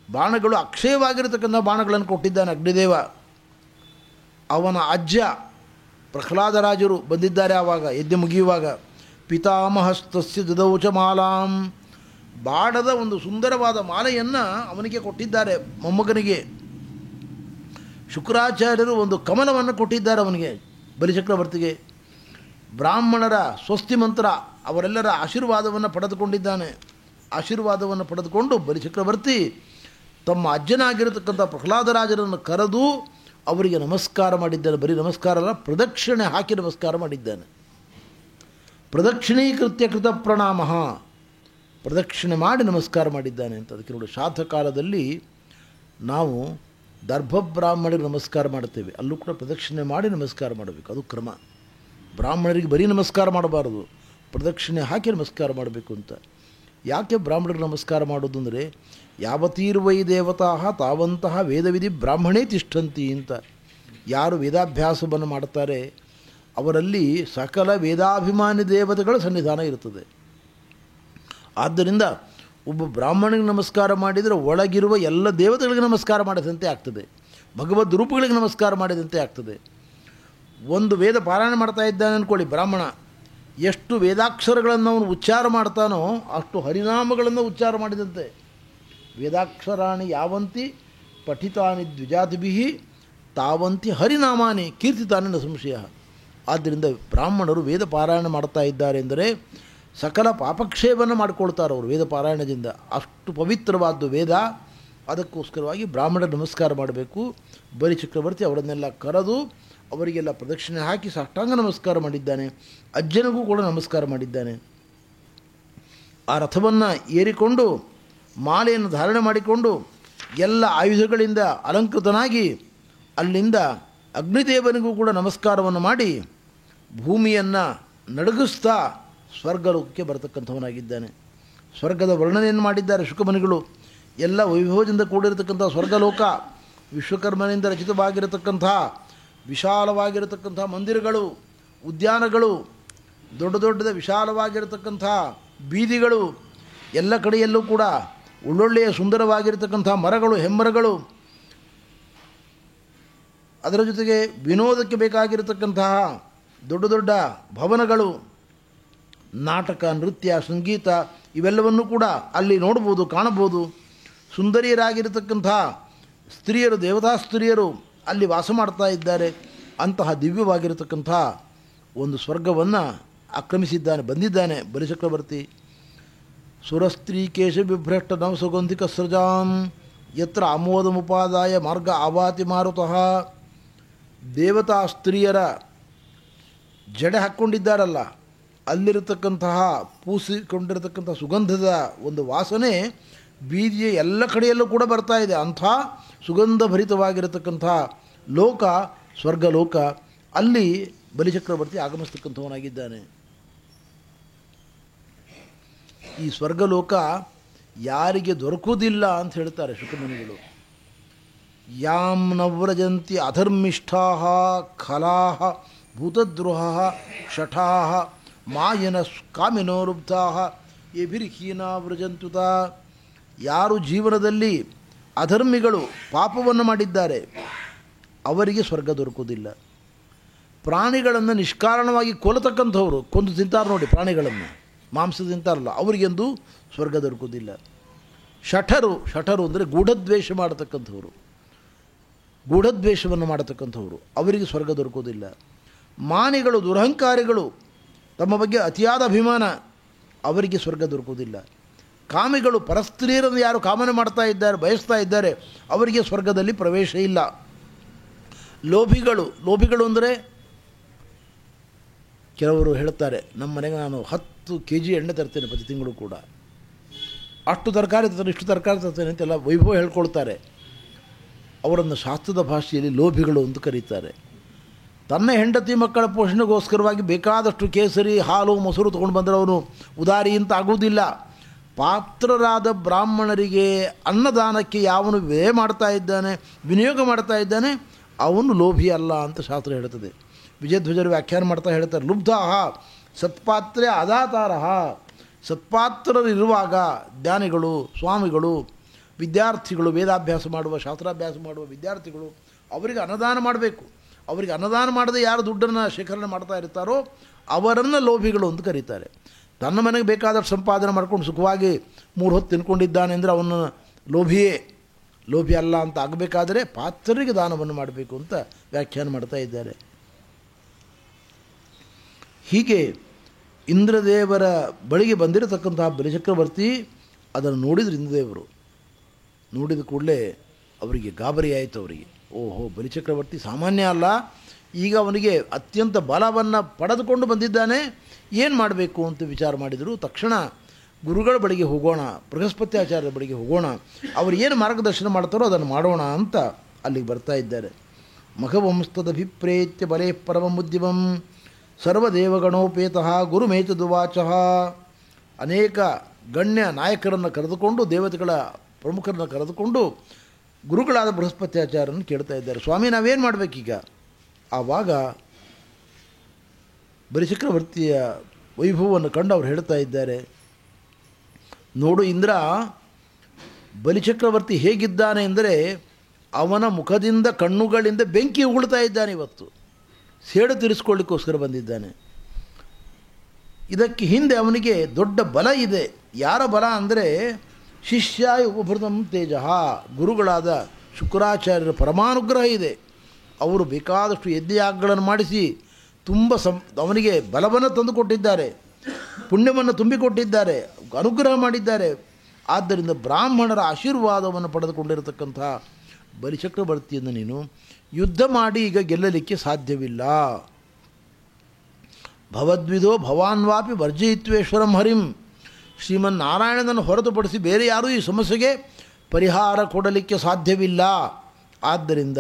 ಬಾಣಗಳು ಅಕ್ಷಯವಾಗಿರತಕ್ಕಂಥ ಬಾಣಗಳನ್ನು ಕೊಟ್ಟಿದ್ದಾನೆ ಅಗ್ನಿದೇವ. ಅವನ ಅಜ್ಜ ಪ್ರಹ್ಲಾದರಾಜರು ಬಂದಿದ್ದಾರೆ ಆವಾಗ ಯಜ್ಞ ಮುಗಿಯುವಾಗ. ಪಿತಾಮಹಸ್ತಸ್ಯ ದದೌಚ ಮಾಲಾಂ, ಬಾಣದ ಒಂದು ಸುಂದರವಾದ ಮಾಲೆಯನ್ನು ಅವನಿಗೆ ಕೊಟ್ಟಿದ್ದಾರೆ, ಮೊಮ್ಮಗನಿಗೆ. ಶುಕ್ರಾಚಾರ್ಯರು ಒಂದು ಕಮಲವನ್ನು ಕೊಟ್ಟಿದ್ದಾರೆ ಅವನಿಗೆ, ಬಲಿಚಕ್ರವರ್ತಿಗೆ. ಬ್ರಾಹ್ಮಣರ ಸ್ವಸ್ತಿ ಮಂತ್ರ ಅವರೆಲ್ಲರ ಆಶೀರ್ವಾದವನ್ನು ಪಡೆದುಕೊಂಡಿದ್ದಾನೆ. ಆಶೀರ್ವಾದವನ್ನು ಪಡೆದುಕೊಂಡು ಬಲಿಚಕ್ರವರ್ತಿ ತಮ್ಮ ಅಜ್ಜನಾಗಿರತಕ್ಕಂಥ ಪ್ರಹ್ಲಾದರಾಜರನ್ನು ಕರೆದು ಅವರಿಗೆ ನಮಸ್ಕಾರ ಮಾಡಿದ್ದಾನೆ. ಬರೀ ನಮಸ್ಕಾರ ಅಲ್ಲ, ಪ್ರದಕ್ಷಿಣೆ ಹಾಕಿ ನಮಸ್ಕಾರ ಮಾಡಿದ್ದಾನೆ. ಪ್ರದಕ್ಷಿಣೀಕೃತ್ಯ ಕೃತ ಪ್ರಣಾಮ, ಪ್ರದಕ್ಷಿಣೆ ಮಾಡಿ ನಮಸ್ಕಾರ ಮಾಡಿದ್ದಾನೆ ಅಂತ. ಅದಕ್ಕೆ ನೋಡಿ, ಶ್ರಾದ್ದ ಕಾಲದಲ್ಲಿ ನಾವು ದರ್ಭಬ್ರಾಹ್ಮಣರಿಗೆ ನಮಸ್ಕಾರ ಮಾಡ್ತೇವೆ, ಅಲ್ಲೂ ಕೂಡ ಪ್ರದಕ್ಷಿಣೆ ಮಾಡಿ ನಮಸ್ಕಾರ ಮಾಡಬೇಕು, ಅದು ಕ್ರಮ. ಬ್ರಾಹ್ಮಣರಿಗೆ ಬರೀ ನಮಸ್ಕಾರ ಮಾಡಬಾರದು, ಪ್ರದಕ್ಷಿಣೆ ಹಾಕಿ ನಮಸ್ಕಾರ ಮಾಡಬೇಕು ಅಂತ. ಯಾಕೆ ಬ್ರಾಹ್ಮಣರಿಗೆ ನಮಸ್ಕಾರ ಮಾಡೋದು ಅಂದರೆ ಯಾವತೀರ್ವೈ ದೇವತಾ ತಾವಂತಹ ವೇದವಿಧಿ ಬ್ರಾಹ್ಮಣೇ ತಿಷ್ಠಂತಿ ಅಂತ. ಯಾರು ವೇದಾಭ್ಯಾಸವನ್ನು ಮಾಡ್ತಾರೆ ಅವರಲ್ಲಿ ಸಕಲ ವೇದಾಭಿಮಾನಿ ದೇವತೆಗಳ ಸನ್ನಿಧಾನ ಇರುತ್ತದೆ. ಆದ್ದರಿಂದ ಒಬ್ಬ ಬ್ರಾಹ್ಮಣಿಗೆ ನಮಸ್ಕಾರ ಮಾಡಿದರೆ ಒಳಗಿರುವ ಎಲ್ಲ ದೇವತೆಗಳಿಗೆ ನಮಸ್ಕಾರ ಮಾಡಿದಂತೆ ಆಗ್ತದೆ, ಭಗವದ್ ರೂಪಗಳಿಗೆ ನಮಸ್ಕಾರ ಮಾಡಿದಂತೆ ಆಗ್ತದೆ. ಒಂದು ವೇದ ಪಾರಾಯಣ ಮಾಡ್ತಾ ಇದ್ದಾನೆ ಅಂದ್ಕೊಳ್ಳಿ, ಬ್ರಾಹ್ಮಣ ಎಷ್ಟು ವೇದಾಕ್ಷರಗಳನ್ನು ಅವನು ಉಚ್ಚಾರ ಮಾಡ್ತಾನೋ ಅಷ್ಟು ಹರಿನಾಮಗಳನ್ನು ಉಚ್ಚಾರ ಮಾಡಿದಂತೆ. ವೇದಾಕ್ಷರಾಣಿ ಯಾವಂತಿ ಪಠಿತಾನಿ ದ್ವಿಜಾತಿಭಿ ತಾವಂತಿ ಹರಿನಾಮಾನಿ ಕೀರ್ತಿತಾನಿ ನ ಸಂಶಯ. ಆದ್ದರಿಂದ ಬ್ರಾಹ್ಮಣರು ವೇದ ಪಾರಾಯಣ ಮಾಡ್ತಾ ಇದ್ದಾರೆ ಎಂದರೆ ಸಕಲ ಪಾಪಕ್ಷೇಪವನ್ನು ಮಾಡಿಕೊಳ್ತಾರೆ ಅವರು ವೇದ ಪಾರಾಯಣದಿಂದ. ಅಷ್ಟು ಪವಿತ್ರವಾದ್ದು ವೇದ. ಅದಕ್ಕೋಸ್ಕರವಾಗಿ ಬ್ರಾಹ್ಮಣರು ನಮಸ್ಕಾರ ಮಾಡಬೇಕು. ಬಲಿ ಚಕ್ರವರ್ತಿ ಅವರನ್ನೆಲ್ಲ ಕರೆದು ಅವರಿಗೆಲ್ಲ ಪ್ರದಕ್ಷಿಣೆ ಹಾಕಿ ಸಾಷ್ಟಾಂಗ ನಮಸ್ಕಾರ ಮಾಡಿದ್ದಾನೆ. ಅಜ್ಜನಿಗೂ ಕೂಡ ನಮಸ್ಕಾರ ಮಾಡಿದ್ದಾನೆ. ಆ ರಥವನ್ನು ಏರಿಕೊಂಡು ಮಾಲೆಯನ್ನು ಧಾರಣೆ ಮಾಡಿಕೊಂಡು ಎಲ್ಲ ಆಯುಧಗಳಿಂದ ಅಲಂಕೃತನಾಗಿ ಅಲ್ಲಿಂದ ಅಗ್ನಿದೇವನಿಗೂ ಕೂಡ ನಮಸ್ಕಾರವನ್ನು ಮಾಡಿ ಭೂಮಿಯನ್ನು ನಡುಗಿಸ್ತಾ ಸ್ವರ್ಗಲೋಕಕ್ಕೆ ಬರತಕ್ಕಂಥವನಾಗಿದ್ದಾನೆ. ಸ್ವರ್ಗದ ವರ್ಣನೆಯನ್ನು ಮಾಡಿದ್ದಾರೆ ಶುಕಮುನಿಗಳು. ಎಲ್ಲ ವೈಭವದಿಂದ ಕೂಡಿರತಕ್ಕಂಥ ಸ್ವರ್ಗಲೋಕ, ವಿಶ್ವಕರ್ಮನಿಂದ ರಚಿತವಾಗಿರತಕ್ಕಂಥ ವಿಶಾಲವಾಗಿರತಕ್ಕಂಥ ಮಂದಿರಗಳು, ಉದ್ಯಾನಗಳು, ದೊಡ್ಡ ದೊಡ್ಡದ ವಿಶಾಲವಾಗಿರತಕ್ಕಂಥ ಬೀದಿಗಳು, ಎಲ್ಲ ಕಡೆಯಲ್ಲೂ ಕೂಡ ಒಳ್ಳೊಳ್ಳೆಯ ಸುಂದರವಾಗಿರತಕ್ಕಂಥ ಮರಗಳು, ಹೆಮ್ಮರಗಳು, ಅದರ ಜೊತೆಗೆ ವಿನೋದಕ್ಕೆ ಬೇಕಾಗಿರತಕ್ಕಂತಹ ದೊಡ್ಡ ದೊಡ್ಡ ಭವನಗಳು, ನಾಟಕ, ನೃತ್ಯ, ಸಂಗೀತ ಇವೆಲ್ಲವನ್ನೂ ಕೂಡ ಅಲ್ಲಿ ನೋಡ್ಬೋದು, ಕಾಣಬಹುದು. ಸುಂದರಿಯರಾಗಿರತಕ್ಕಂಥ ಸ್ತ್ರೀಯರು, ದೇವತಾ ಸ್ತ್ರೀಯರು ಅಲ್ಲಿ ವಾಸ ಮಾಡ್ತಾ ಇದ್ದಾರೆ. ಅಂತಹ ದಿವ್ಯವಾಗಿರತಕ್ಕಂಥ ಒಂದು ಸ್ವರ್ಗವನ್ನು ಆಕ್ರಮಿಸಿದ್ದಾನೆ, ಬಂದಿದ್ದಾನೆ ಬಲಿಚಕ್ರವರ್ತಿ. ಸುರಸ್ತ್ರೀ ಕೇಶ ಬಿಭ್ರಷ್ಟ ನವ ಸುಗಂಧಿಕ ಸೃಜಾಂ ಯತ್ರ ಆಮೋದಮುಪಾದಾಯ ಮಾರ್ಗ ಆವಾತಿ ಮಾರುತಃ. ದೇವತಾ ಸ್ತ್ರೀಯರ ಜಡೆ ಹಾಕ್ಕೊಂಡಿದ್ದಾರಲ್ಲ, ಅಲ್ಲಿರತಕ್ಕಂತಹ ಪೂಸಿಕೊಂಡಿರತಕ್ಕಂಥ ಸುಗಂಧದ ಒಂದು ವಾಸನೆ ಬೀದಿಯ ಎಲ್ಲ ಕಡೆಯಲ್ಲೂ ಕೂಡ ಬರ್ತಾ ಇದೆ. ಅಂಥ ಸುಗಂಧಭರಿತವಾಗಿರತಕ್ಕಂಥ ಲೋಕ ಸ್ವರ್ಗಲೋಕ. ಅಲ್ಲಿ ಬಲಿಚಕ್ರವರ್ತಿ ಆಗಮಿಸ್ತಕ್ಕಂಥವನಾಗಿದ್ದಾನೆ. ಈ ಸ್ವರ್ಗಲೋಕ ಯಾರಿಗೆ ದೊರಕುವುದಿಲ್ಲ ಅಂತ ಹೇಳ್ತಾರೆ ಶುಕಮುನಿಗಳು. ಯಾಂ ನವ್ರಜಂತಿ ಅಧರ್ಮಿಷ್ಠಾ ಖಲಾ ಭೂತದ್ರೋಹ ಶಠಾ ಮಾಯನ ಕಾಮಿನೋರುಬ್ಧಾ ಎಭಿರ್ಹೀನಾ ವ್ರಜಂತುತ. ಯಾರು ಜೀವನದಲ್ಲಿ ಅಧರ್ಮಿಗಳು ಪಾಪವನ್ನು ಮಾಡಿದ್ದಾರೆ ಅವರಿಗೆ ಸ್ವರ್ಗ ದೊರಕುವುದಿಲ್ಲ. ಪ್ರಾಣಿಗಳನ್ನು ನಿಷ್ಕಾರಣವಾಗಿ ಕೊಲ್ಲತಕ್ಕಂಥವ್ರು, ಕೊಂದು ತಿಂತಾರೆ ನೋಡಿ ಪ್ರಾಣಿಗಳನ್ನು, ಮಾಂಸ ತಿಂತಾರಲ್ಲ, ಅವರಿಗೆಂದು ಸ್ವರ್ಗ ದೊರಕುವುದಿಲ್ಲ. ಶಠರು ಅಂದರೆ ಗೂಢದ್ವೇಷ ಮಾಡತಕ್ಕಂಥವ್ರು, ಗೂಢದ್ವೇಷವನ್ನು ಮಾಡತಕ್ಕಂಥವ್ರು ಅವರಿಗೆ ಸ್ವರ್ಗ ದೊರಕುವುದಿಲ್ಲ. ಮಾನಿಗಳು, ದುರಹಂಕಾರಿಗಳು, ತಮ್ಮ ಬಗ್ಗೆ ಅತಿಯಾದ ಅಭಿಮಾನ, ಅವರಿಗೆ ಸ್ವರ್ಗ ದೊರಕುವುದಿಲ್ಲ. ಕಾಮಿಗಳು, ಪರಸ್ತ್ರೀಯರನ್ನು ಯಾರು ಕಾಮನೆ ಮಾಡ್ತಾ ಇದ್ದಾರೆ, ಬಯಸ್ತಾ ಇದ್ದಾರೆ, ಅವರಿಗೆ ಸ್ವರ್ಗದಲ್ಲಿ ಪ್ರವೇಶ ಇಲ್ಲ. ಲೋಭಿಗಳು ಅಂದರೆ ಕೆಲವರು ಹೇಳ್ತಾರೆ, ನಮ್ಮ ಮನೆಗೆ ನಾನು 10 kg ಎಣ್ಣೆ ತರ್ತೇನೆ ಪ್ರತಿ ತಿಂಗಳು ಕೂಡ, ಅಷ್ಟು ತರಕಾರಿ ತರ್ತೇನೆ, ಇಷ್ಟು ತರಕಾರಿ ತರ್ತೇನೆ ಅಂತೆಲ್ಲ ವೈಭವ ಹೇಳ್ಕೊಳ್ತಾರೆ. ಅವರನ್ನು ಶಾಸ್ತ್ರದ ಭಾಷೆಯಲ್ಲಿ ಲೋಭಿಗಳು ಅಂತ ಕರೀತಾರೆ. ತನ್ನ ಹೆಂಡತಿ ಮಕ್ಕಳ ಪೋಷಣೆಗೋಸ್ಕರವಾಗಿ ಬೇಕಾದಷ್ಟು ಕೇಸರಿ, ಹಾಲು, ಮೊಸರು ತೊಗೊಂಡು ಬಂದರೆ ಅವನು ಉದಾರಿ ಅಂತ ಆಗುವುದಿಲ್ಲ. ಪಾತ್ರರಾದ ಬ್ರಾಹ್ಮಣರಿಗೆ ಅನ್ನದಾನಕ್ಕೆ ಯಾವನು ವ್ಯಯ ಮಾಡ್ತಾ ಇದ್ದಾನೆ, ವಿನಿಯೋಗ ಮಾಡ್ತಾ ಇದ್ದಾನೆ, ಅವನು ಲೋಭಿ ಅಲ್ಲ ಅಂತ ಶಾಸ್ತ್ರ ಹೇಳ್ತದೆ. ವಿಜಯಧ್ವಜರು ವ್ಯಾಖ್ಯಾನ ಮಾಡ್ತಾ ಹೇಳ್ತಾರೆ, ಲುಬ್ಧಾಹ ಸತ್ಪಾತ್ರೆ ಅದಾತಾರಹ. ಸತ್ಪಾತ್ರರಿರುವಾಗ ಜ್ಞಾನಿಗಳು, ಸ್ವಾಮಿಗಳು, ವಿದ್ಯಾರ್ಥಿಗಳು, ವೇದಾಭ್ಯಾಸ ಮಾಡುವ, ಶಾಸ್ತ್ರಾಭ್ಯಾಸ ಮಾಡುವ ವಿದ್ಯಾರ್ಥಿಗಳು ಅವರಿಗೆ ಅನ್ನದಾನ ಮಾಡಬೇಕು. ಅವರಿಗೆ ಅನ್ನದಾನ ಮಾಡದೆ ಯಾರು ದುಡ್ಡನ್ನು ಶೇಖರಣೆ ಮಾಡ್ತಾ ಇರ್ತಾರೋ ಅವರನ್ನು ಲೋಭಿಗಳು ಅಂತ ಕರೀತಾರೆ. ತನ್ನ ಮನೆಗೆ ಬೇಕಾದಷ್ಟು ಸಂಪಾದನೆ ಮಾಡ್ಕೊಂಡು ಸುಖವಾಗಿ 3 ಹೊತ್ತು ತಿನ್ಕೊಂಡಿದ್ದಾನೆ ಅಂದರೆ ಅವನು ಲೋಭಿ ಅಲ್ಲ ಅಂತ ಆಗಬೇಕಾದರೆ ಪಾತ್ರರಿಗೆ ದಾನವನ್ನು ಮಾಡಬೇಕು ಅಂತ ವ್ಯಾಖ್ಯಾನ ಮಾಡ್ತಾ ಇದ್ದಾರೆ. ಹೀಗೆ ಇಂದ್ರದೇವರ ಬಳಿಗೆ ಬಂದಿರತಕ್ಕಂತಹ ಬಲಿಚಕ್ರವರ್ತಿ ಅದನ್ನು ನೋಡಿದ್ರು. ಇಂದ್ರದೇವರು ನೋಡಿದ ಕೂಡಲೇ ಅವರಿಗೆ ಗಾಬರಿ ಆಯಿತು. ಅವರಿಗೆ ಓಹೋ, ಬಲಿಚಕ್ರವರ್ತಿ ಸಾಮಾನ್ಯ ಅಲ್ಲ, ಈಗ ಅವನಿಗೆ ಅತ್ಯಂತ ಬಲವನ್ನು ಪಡೆದುಕೊಂಡು ಬಂದಿದ್ದಾನೆ, ಏನು ಮಾಡಬೇಕು ಅಂತ ವಿಚಾರ ಮಾಡಿದರು. ತಕ್ಷಣ ಗುರುಗಳ ಬಳಿಗೆ ಹೋಗೋಣ, ಬೃಹಸ್ಪತಿ ಆಚಾರ್ಯರ ಬಳಿಗೆ ಹೋಗೋಣ, ಅವರು ಏನು ಮಾರ್ಗದರ್ಶನ ಮಾಡ್ತಾರೋ ಅದನ್ನು ಮಾಡೋಣ ಅಂತ ಅಲ್ಲಿಗೆ ಬರ್ತಾ ಇದ್ದಾರೆ. ಮಖವಂಸ್ತದಭಿಪ್ರೇತ್ಯ ಬಲೇ ಪರಮಮುದ್ಯಮಂ ಸರ್ವದೇವಗಣೋಪೇತಃ ಗುರುಮೇತದುವಾಚ. ಅನೇಕ ಗಣ್ಯ ನಾಯಕರನ್ನು ಕರೆದುಕೊಂಡು, ದೇವತೆಗಳ ಪ್ರಮುಖರನ್ನು ಕರೆದುಕೊಂಡು ಗುರುಗಳಾದ ಬೃಹಸ್ಪತ್ಯಾಚಾರ್ಯರನ್ನು ಕೇಳ್ತಾ ಇದ್ದಾರೆ, ಸ್ವಾಮಿ ನಾವೇನು ಮಾಡಬೇಕೀಗ? ಆವಾಗ ಬಲಿಚಕ್ರವರ್ತಿಯ ವೈಭವವನ್ನು ಕಂಡು ಅವ್ರು ಹೇಳ್ತಾ ಇದ್ದಾರೆ, ನೋಡು ಇಂದ್ರ, ಬಲಿಚಕ್ರವರ್ತಿ ಹೇಗಿದ್ದಾನೆ ಅಂದರೆ ಅವನ ಮುಖದಿಂದ ಕಣ್ಣುಗಳಿಂದ ಬೆಂಕಿ ಉಗುಳ್ತಾ ಇದ್ದಾನೆ. ಇವತ್ತು ಸೇಡು ತೀರಿಸ್ಕೊಳ್ಳಿಕ್ಕೋಸ್ಕರ ಬಂದಿದ್ದಾನೆ. ಇದಕ್ಕೆ ಹಿಂದೆ ಅವನಿಗೆ ದೊಡ್ಡ ಬಲ ಇದೆ. ಯಾರ ಬಲ ಅಂದರೆ ಶಿಷ್ಯಾಯ ಉಪಭೃತಂ ತೇಜ, ಗುರುಗಳಾದ ಶುಕ್ರಾಚಾರ್ಯರ ಪರಮಾನುಗ್ರಹ ಇದೆ. ಅವರು ಬೇಕಾದಷ್ಟು ಯಜ್ಞಯಾಗಗಳನ್ನು ಮಾಡಿಸಿ ತುಂಬ ಅವನಿಗೆ ಬಲವನ್ನು ತಂದುಕೊಟ್ಟಿದ್ದಾರೆ, ಪುಣ್ಯವನ್ನು ತುಂಬಿಕೊಟ್ಟಿದ್ದಾರೆ, ಅನುಗ್ರಹ ಮಾಡಿದ್ದಾರೆ. ಆದ್ದರಿಂದ ಬ್ರಾಹ್ಮಣರ ಆಶೀರ್ವಾದವನ್ನು ಪಡೆದುಕೊಂಡಿರತಕ್ಕಂತಹ ಬಲಿಚಕ್ರವರ್ತಿಯನ್ನು ನೀನು ಯುದ್ಧ ಮಾಡಿ ಈಗ ಗೆಲ್ಲಲಿಕ್ಕೆ ಸಾಧ್ಯವಿಲ್ಲ. ಭವದ್ವಿಧೋ ಭವಾನ್ವಾಪಿ ವರ್ಜಯಿತ್ವೇಶ್ವರಂ ಹರಿಂ, ಶ್ರೀಮನ್ನಾರಾಯಣನನ್ನು ಹೊರತುಪಡಿಸಿ ಬೇರೆ ಯಾರೂ ಈ ಸಮಸ್ಯೆಗೆ ಪರಿಹಾರ ಕೊಡಲಿಕ್ಕೆ ಸಾಧ್ಯವಿಲ್ಲ. ಆದ್ದರಿಂದ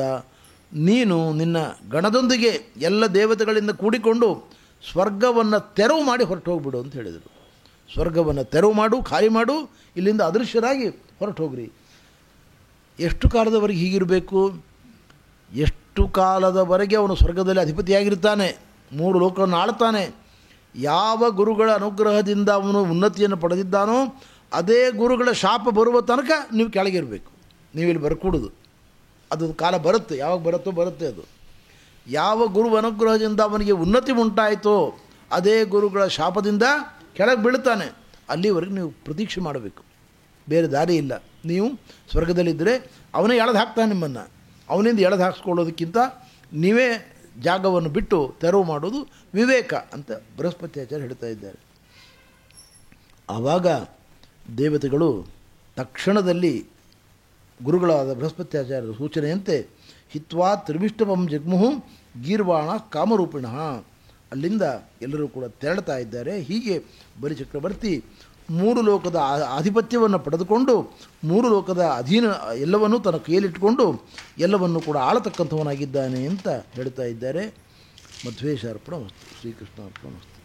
ನೀನು ನಿನ್ನ ಗಣದೊಂದಿಗೆ ಎಲ್ಲ ದೇವತೆಗಳಿಂದ ಕೂಡಿಕೊಂಡು ಸ್ವರ್ಗವನ್ನು ತೆರವು ಮಾಡಿ ಹೊರಟು ಹೋಗ್ಬಿಡು ಅಂತ ಹೇಳಿದರು. ಸ್ವರ್ಗವನ್ನು ತೆರವು ಮಾಡು, ಖಾಲಿ ಮಾಡು, ಇಲ್ಲಿಂದ ಅದೃಶ್ಯರಾಗಿ ಹೊರಟು ಹೋಗ್ರಿ. ಎಷ್ಟು ಕಾಲದವರೆಗೆ ಹೀಗಿರಬೇಕು? ಎಷ್ಟು ಕಾಲದವರೆಗೆ ಅವನು ಸ್ವರ್ಗದಲ್ಲಿ ಅಧಿಪತಿಯಾಗಿರ್ತಾನೆ, 3 ಲೋಕವನ್ನು ಆಳ್ತಾನೆ. ಯಾವ ಗುರುಗಳ ಅನುಗ್ರಹದಿಂದ ಅವನು ಉನ್ನತಿಯನ್ನು ಪಡೆದಿದ್ದಾನೋ ಅದೇ ಗುರುಗಳ ಶಾಪ ಬರುವ ತನಕ ನೀವು ಕೆಳಗಿರಬೇಕು, ನೀವಿಲ್ಲಿ ಬರ್ಕೂಡುದು. ಅದೊಂದು ಕಾಲ ಬರುತ್ತೆ, ಯಾವಾಗ ಬರುತ್ತೆ ಅದು. ಯಾವ ಗುರು ಅನುಗ್ರಹದಿಂದ ಅವನಿಗೆ ಉನ್ನತಿ ಉಂಟಾಯಿತೋ ಅದೇ ಗುರುಗಳ ಶಾಪದಿಂದ ಕೆಳಗೆ ಬೀಳ್ತಾನೆ. ಅಲ್ಲಿವರೆಗೆ ನೀವು ಪ್ರತೀಕ್ಷೆ ಮಾಡಬೇಕು, ಬೇರೆ ದಾರಿ ಇಲ್ಲ. ನೀವು ಸ್ವರ್ಗದಲ್ಲಿದ್ದರೆ ಅವನೇ ಎಳೆದು ಹಾಕ್ತಾನೆ ನಿಮ್ಮನ್ನು. ಅವನಿಂದ ಎಳೆದು ಹಾಕ್ಸ್ಕೊಳ್ಳೋದಕ್ಕಿಂತ ನೀವೇ ಜಾಗವನ್ನು ಬಿಟ್ಟು ತೆರವು ಮಾಡೋದು ವಿವೇಕ ಅಂತ ಬೃಹಸ್ಪತ್ಯಾಚಾರ್ಯ ಹೇಳ್ತಾ ಇದ್ದಾರೆ. ಆವಾಗ ದೇವತೆಗಳು ತಕ್ಷಣದಲ್ಲಿ ಗುರುಗಳಾದ ಬೃಹಸ್ಪತ್ಯಾಚಾರ್ಯರ ಸೂಚನೆಯಂತೆ ಹಿತ್ವಾ ತ್ರಿವಿಷ್ಟವಂ ಜಗ್ಮುಹು ಗೀರ್ವಾಣ ಕಾಮರೂಪಿಣಃ, ಅಲ್ಲಿಂದ ಎಲ್ಲರೂ ಕೂಡ ತೆರಳ್ತಾ ಇದ್ದಾರೆ. ಹೀಗೆ ಬಲಿಚಕ್ರವರ್ತಿ 3 ಲೋಕದ ಆಧಿಪತ್ಯವನ್ನು ಪಡೆದುಕೊಂಡು 3 ಲೋಕದ ಅಧೀನ ಎಲ್ಲವನ್ನೂ ತನ್ನ ಕೈಯಲ್ಲಿಟ್ಟುಕೊಂಡು ಎಲ್ಲವನ್ನು ಕೂಡ ಆಳತಕ್ಕಂಥವನಾಗಿದ್ದಾನೆ ಅಂತ ಹೇಳ್ತಾ ಇದ್ದಾರೆ. ಮಧ್ವೇಶ ಅರ್ಪಣ ವಸ್ತು, ಶ್ರೀಕೃಷ್ಣ ಅರ್ಪಣ ವಸ್ತು.